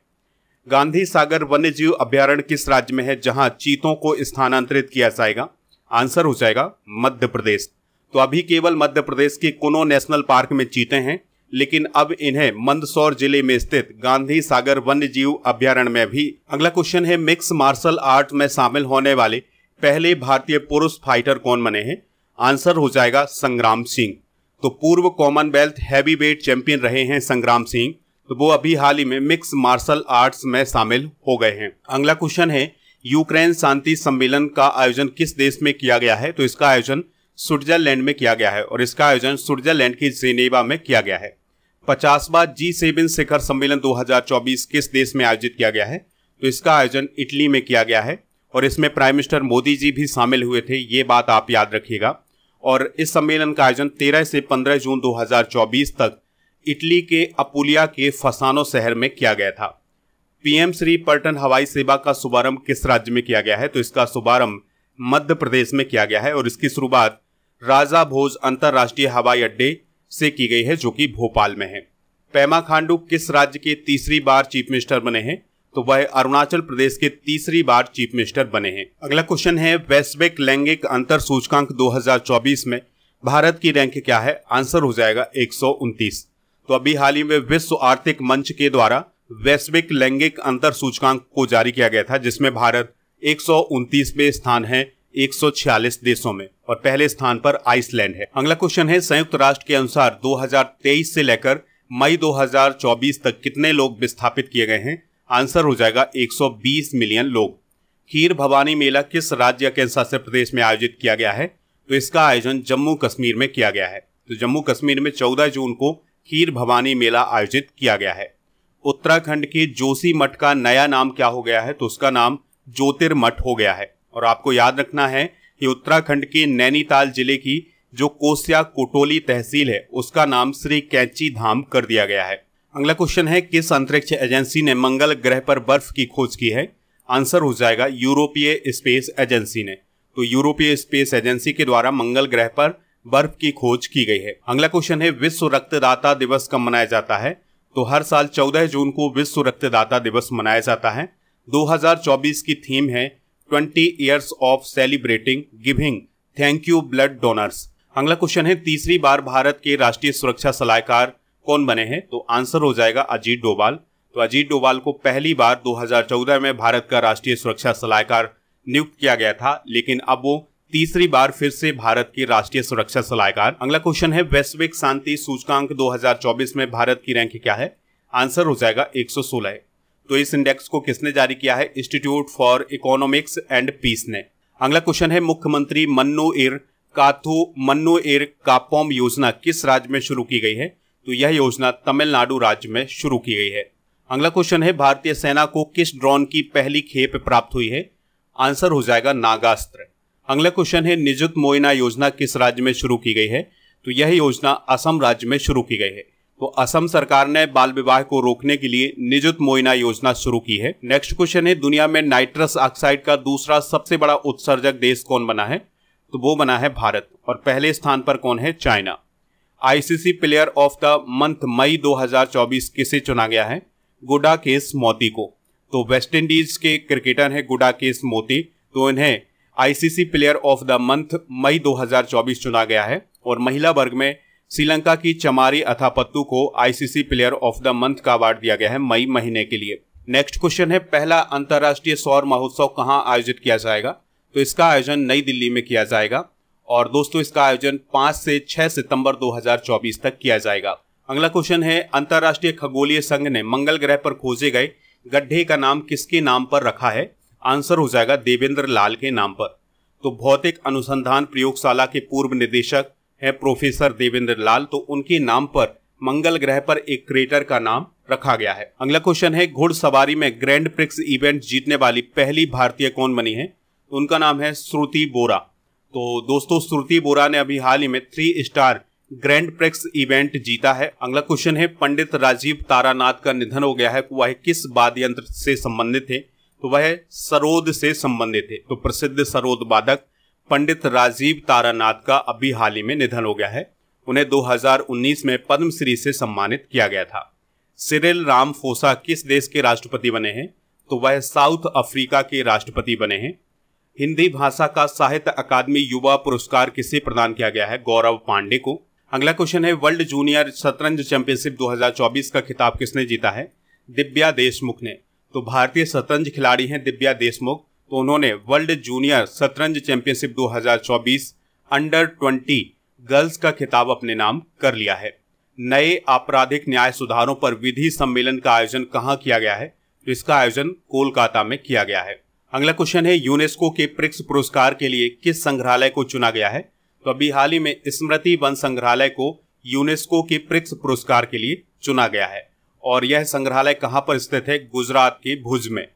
गांधी सागर वन्यजीव अभ्यारण्य किस राज्य में है जहां चीतों को स्थानांतरित किया जाएगा? आंसर हो जाएगा मध्य प्रदेश। तो अभी केवल मध्य प्रदेश के कुनो नेशनल पार्क में चीते हैं, लेकिन अब इन्हें मंदसौर जिले में स्थित गांधी सागर वन्यजीव अभ्यारण्य में भी। अगला क्वेश्चन है, मिक्स मार्शल आर्ट में शामिल होने वाले पहले भारतीय पुरुष फाइटर कौन बने हैं? आंसर हो जाएगा संग्राम सिंह। तो पूर्व कॉमनवेल्थ हैवीवेट चैंपियन रहे हैं संग्राम सिंह, तो वो अभी हाल ही में मिक्स मार्शल आर्ट्स में शामिल हो गए हैं। अगला क्वेश्चन है, यूक्रेन शांति सम्मेलन का आयोजन किस देश में किया गया है? तो इसका आयोजन स्विट्जरलैंड में किया गया है और इसका आयोजन स्विट्जरलैंड की जेनेवा में किया गया है। 50वां G7 शिखर सम्मेलन 2024 किस देश में आयोजित किया गया है? तो इसका आयोजन इटली में किया गया है और इसमें प्राइम मिनिस्टर मोदी जी भी शामिल हुए थे, ये बात आप याद रखिएगा। और इस सम्मेलन का आयोजन 13 से 15 जून 2024 तक इटली के अपुलिया के फसानो शहर में किया गया था। पीएम श्री पर्यटन हवाई सेवा का शुभारंभ किस राज्य में किया गया है? तो इसका शुभारंभ मध्य प्रदेश में किया गया है और इसकी शुरुआत राजा भोज अंतर्राष्ट्रीय हवाई अड्डे से की गई है जो कि भोपाल में है। पेमा खांडू किस राज्य के तीसरी बार चीफ मिनिस्टर बने हैं? तो वह अरुणाचल प्रदेश के तीसरी बार चीफ मिनिस्टर बने हैं। अगला क्वेश्चन है, वैश्विक लैंगिक अंतर सूचकांक 2024 में भारत की रैंक क्या है? आंसर हो जाएगा 129। तो अभी हाल ही में विश्व आर्थिक मंच के द्वारा वैश्विक लैंगिक अंतर सूचकांक को जारी किया गया था जिसमें भारत 129वें स्थान है 146 देशों में और पहले स्थान पर आइसलैंड है। अगला क्वेश्चन है, संयुक्त राष्ट्र के अनुसार 2023 से लेकर मई 2024 तक कितने लोग विस्थापित किए गए हैं? आंसर हो जाएगा 120 मिलियन लोग। खीर भवानी मेला किस राज्य केंद्र शासित प्रदेश में आयोजित किया गया है? तो इसका आयोजन जम्मू कश्मीर में किया गया है। तो जम्मू कश्मीर में 14 जून को खीर भवानी मेला आयोजित किया गया है। उत्तराखंड के जोशी मठ का नया नाम क्या हो गया है? तो उसका नाम ज्योतिर्मठ हो गया है। और आपको याद रखना है कि उत्तराखंड के नैनीताल जिले की जो कोसिया कोटोली तहसील है उसका नाम श्री कैंची धाम कर दिया गया है। अगला क्वेश्चन है, किस अंतरिक्ष एजेंसी ने मंगल ग्रह पर बर्फ की खोज की है? आंसर हो जाएगा यूरोपीय स्पेस एजेंसी ने। तो यूरोपीय स्पेस एजेंसी के द्वारा मंगल ग्रह पर बर्फ की खोज की गई है। अगला क्वेश्चन है, विश्व रक्तदाता दिवस कब मनाया जाता है? तो हर साल 14 जून को विश्व रक्तदाता दिवस मनाया जाता है। 2024 की थीम है 20 years of celebrating giving thank you blood donors. अगला क्वेश्चन है, तीसरी बार भारत के राष्ट्रीय सुरक्षा सलाहकार कौन बने हैं? तो आंसर हो जाएगा अजीत डोभाल। तो अजीत डोभाल को पहली बार 2014 में भारत का राष्ट्रीय सुरक्षा सलाहकार नियुक्त किया गया था, लेकिन अब वो तीसरी बार फिर से भारत के राष्ट्रीय सुरक्षा सलाहकार। अगला क्वेश्चन है, वैश्विक शांति सूचकांक 2024 में भारत की रैंक क्या है? आंसर हो जाएगा 116 है। तो इस इंडेक्स को किसने जारी किया है? Institute for economics and peace ने। अगला क्वेश्चन है, मुख्यमंत्री मन्नूइर कापोम योजना किस राज्य में शुरू की गई है? तो यह योजना तमिलनाडु राज्य में शुरू की गई है। अगला क्वेश्चन है, भारतीय सेना को किस ड्रोन की पहली खेप प्राप्त हुई है? आंसर हो जाएगा नागास्त्र। अगला क्वेश्चन है, निजुत मोइना योजना किस राज्य में शुरू की गई है? तो यह योजना असम राज्य में शुरू की गई है। तो असम सरकार ने बाल विवाह को रोकने के लिए निजुत मोइना योजना शुरू की है। नेक्स्ट क्वेश्चन है, दुनिया में नाइट्रस ऑक्साइड का दूसरा सबसे बड़ा उत्सर्जक देश कौन बना है? तो वो बना है भारत। और पहले स्थान पर कौन है? China. ICC player of the month May 2024 किसे चुना गया है? गुडाकेश मोती को। तो वेस्ट इंडीज के क्रिकेटर हैं गुडाकेश मोती, तो इन्हें ICC player of the month May 2024 चुना गया है। और महिला वर्ग में श्रीलंका की चमारी अथापत्तू को ICC player of the month का अवार्ड दिया गया है मई महीने के लिए। नेक्स्ट क्वेश्चन है, पहला अंतर्राष्ट्रीय सौर महोत्सव कहाँ आयोजित किया जाएगा? तो इसका आयोजन नई दिल्ली में किया जाएगा। और दोस्तों इसका आयोजन 5 से 6 सितंबर 2024 तक किया जाएगा। अगला क्वेश्चन है, अंतर्राष्ट्रीय खगोलीय संघ ने मंगल ग्रह पर खोजे गए गड्ढे का नाम किसके नाम पर रखा है? आंसर हो जाएगा देवेंद्र लाल के नाम पर। तो भौतिक अनुसंधान प्रयोगशाला के पूर्व निदेशक है प्रोफेसर देवेंद्र लाल, तो उनके नाम पर मंगल ग्रह पर एक क्रेटर का नाम रखा गया है। अगला क्वेश्चन है, घुड़सवारी में ग्रैंड प्रिक्स इवेंट जीतने वाली पहली भारतीय कौन बनी है? तो उनका नाम है श्रुति बोरा। तो दोस्तों श्रुति बोरा ने अभी हाल ही में 3 स्टार ग्रैंड प्रिक्स इवेंट जीता है। अगला क्वेश्चन है, पंडित राजीव तारानाथ का निधन हो गया है, वह किस वाद्य यंत्र से संबंधित थे? तो वह सरोद से संबंधित थे। तो प्रसिद्ध सरोद वादक पंडित राजीव तारानाथ का अभी हाल ही में निधन हो गया है। उन्हें 2019 में पद्मश्री से सम्मानित किया गया था। सिरिल रामाफोसा किस देश के राष्ट्रपति बने हैं? तो वह साउथ अफ्रीका के राष्ट्रपति बने हैं। हिंदी भाषा का साहित्य अकादमी युवा पुरस्कार किसे प्रदान किया गया है? गौरव पांडे को। अगला क्वेश्चन है, वर्ल्ड जूनियर शतरंज चैंपियनशिप 2024 का खिताब किसने जीता है? दिव्या देशमुख ने। तो भारतीय शतरंज खिलाड़ी हैं दिव्या देशमुख, तो उन्होंने वर्ल्ड जूनियर शतरंज चैंपियनशिप 2024 अंडर 20 गर्ल्स का खिताब अपने नाम कर लिया है। नए आपराधिक न्याय सुधारों पर विधि सम्मेलन का आयोजन कहाँ किया गया है? तो इसका आयोजन कोलकाता में किया गया है। अगला क्वेश्चन है, यूनेस्को के प्रिक्स पुरस्कार के लिए किस संग्रहालय को चुना गया है? तो अभी हाल ही में स्मृति वन संग्रहालय को यूनेस्को के प्रिक्स पुरस्कार के लिए चुना गया है। और यह संग्रहालय कहां पर स्थित है? गुजरात के भुज में।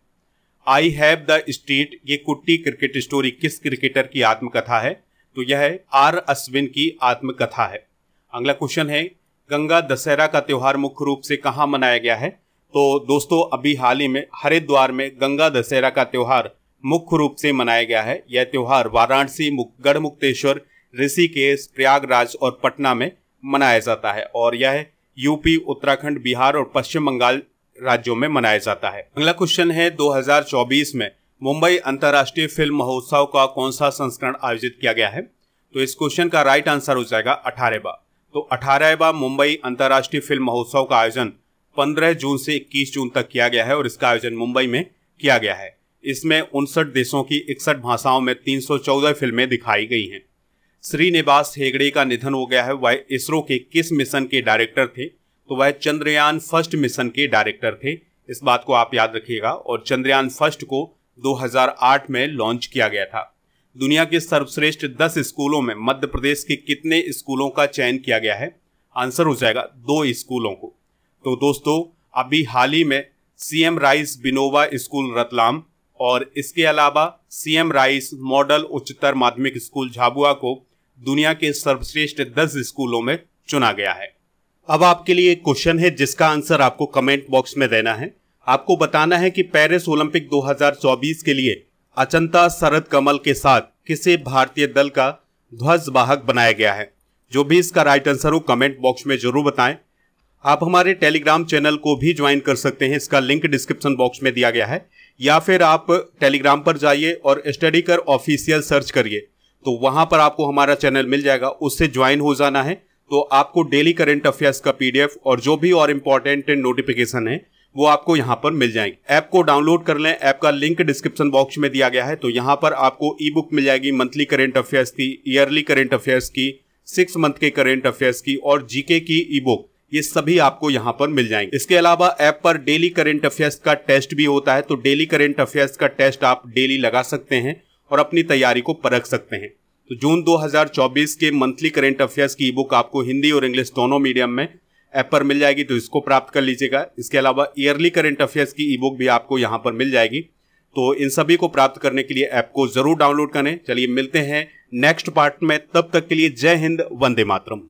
आई हैव द स्ट्रीट, ये कुट्टी क्रिकेट स्टोरी किस क्रिकेटर की आत्मकथा है? तो यह आर अश्विन की आत्मकथा है। अगला क्वेश्चन है, गंगा दशहरा का त्योहार मुख्य रूप से कहां मनाया गया है? तो दोस्तों अभी हाल ही में हरिद्वार में गंगा दशहरा का त्योहार मुख्य रूप से मनाया गया है। यह त्योहार वाराणसी, गढ़मुक्तेश्वर, ऋषिकेश, प्रयागराज और पटना में मनाया जाता है। और यह यूपी, उत्तराखंड, बिहार और पश्चिम बंगाल राज्यों में मनाया जाता है। अगला क्वेश्चन है, 2024 में मुंबई अंतर्राष्ट्रीय फिल्म महोत्सव का कौन सा संस्करण आयोजित किया गया है? तो इस क्वेश्चन का राइट आंसर हो जाएगा 18वां। तो 18वां मुंबई अंतर्राष्ट्रीय फिल्म महोत्सव का आयोजन 15 जून से 21 जून तक किया गया है और इसका आयोजन मुंबई में किया गया है। इसमें 59 देशों की 61 भाषाओं में 314 फिल्में दिखाई गई हैं। श्रीनिवास हेगड़े का निधन हो गया है। वह इसरो के किस मिशन के डायरेक्टर थे? तो वह चंद्रयान फर्स्ट मिशन के डायरेक्टर थे। इस बात को आप याद रखिएगा। और चंद्रयान फर्स्ट को 2008 में लॉन्च किया गया था। दुनिया के सर्वश्रेष्ठ 10 स्कूलों में मध्य प्रदेश के कितने स्कूलों का चयन किया गया है? आंसर हो जाएगा 2 स्कूलों को। तो दोस्तों अभी हाल ही में सीएम राइस बिनोवा स्कूल रतलाम और इसके अलावा सीएम राइस मॉडल उच्चतर माध्यमिक स्कूल झाबुआ को दुनिया के सर्वश्रेष्ठ 10 स्कूलों में चुना गया है। अब आपके लिए एक क्वेश्चन है जिसका आंसर आपको कमेंट बॉक्स में देना है। आपको बताना है कि पेरिस ओलंपिक 2024 के लिए अचंता शरद कमल के साथ किसे भारतीय दल का ध्वज वाहक बनाया गया है। जो भी इसका राइट आंसर हो कमेंट बॉक्स में जरूर बताएं। आप हमारे टेलीग्राम चैनल को भी ज्वाइन कर सकते हैं, इसका लिंक डिस्क्रिप्शन बॉक्स में दिया गया है, या फिर आप टेलीग्राम पर जाइए और स्टडी कर ऑफिशियल सर्च करिए तो वहां पर आपको हमारा चैनल मिल जाएगा, उससे ज्वाइन हो जाना है। तो आपको डेली करंट अफेयर्स का पीडीएफ और जो भी और इंपॉर्टेंट नोटिफिकेशन है वो आपको यहां पर मिल जाएंगे। ऐप को डाउनलोड कर लें, ऐप का लिंक डिस्क्रिप्शन बॉक्स में दिया गया है। तो यहां पर आपको ई बुक मिल जाएगी मंथली करंट अफेयर्स की, ईयरली करंट अफेयर्स की, 6 मंथ के करंट अफेयर्स की और जीके की ई बुक, ये सभी आपको यहां पर मिल जाएंगे। इसके अलावा ऐप पर डेली करंट अफेयर्स का टेस्ट भी होता है, तो डेली करंट अफेयर्स का टेस्ट आप डेली लगा सकते हैं और अपनी तैयारी को परख सकते हैं। तो जून 2024 के मंथली करंट अफेयर्स की ई बुक आपको हिंदी और इंग्लिश दोनों मीडियम में ऐप पर मिल जाएगी, तो इसको प्राप्त कर लीजिएगा। इसके अलावा ईयरली करंट अफेयर्स की ई बुक भी आपको यहां पर मिल जाएगी। तो इन सभी को प्राप्त करने के लिए ऐप को जरूर डाउनलोड करें। चलिए मिलते हैं नेक्स्ट पार्ट में, तब तक के लिए जय हिंद, वंदे मातरम।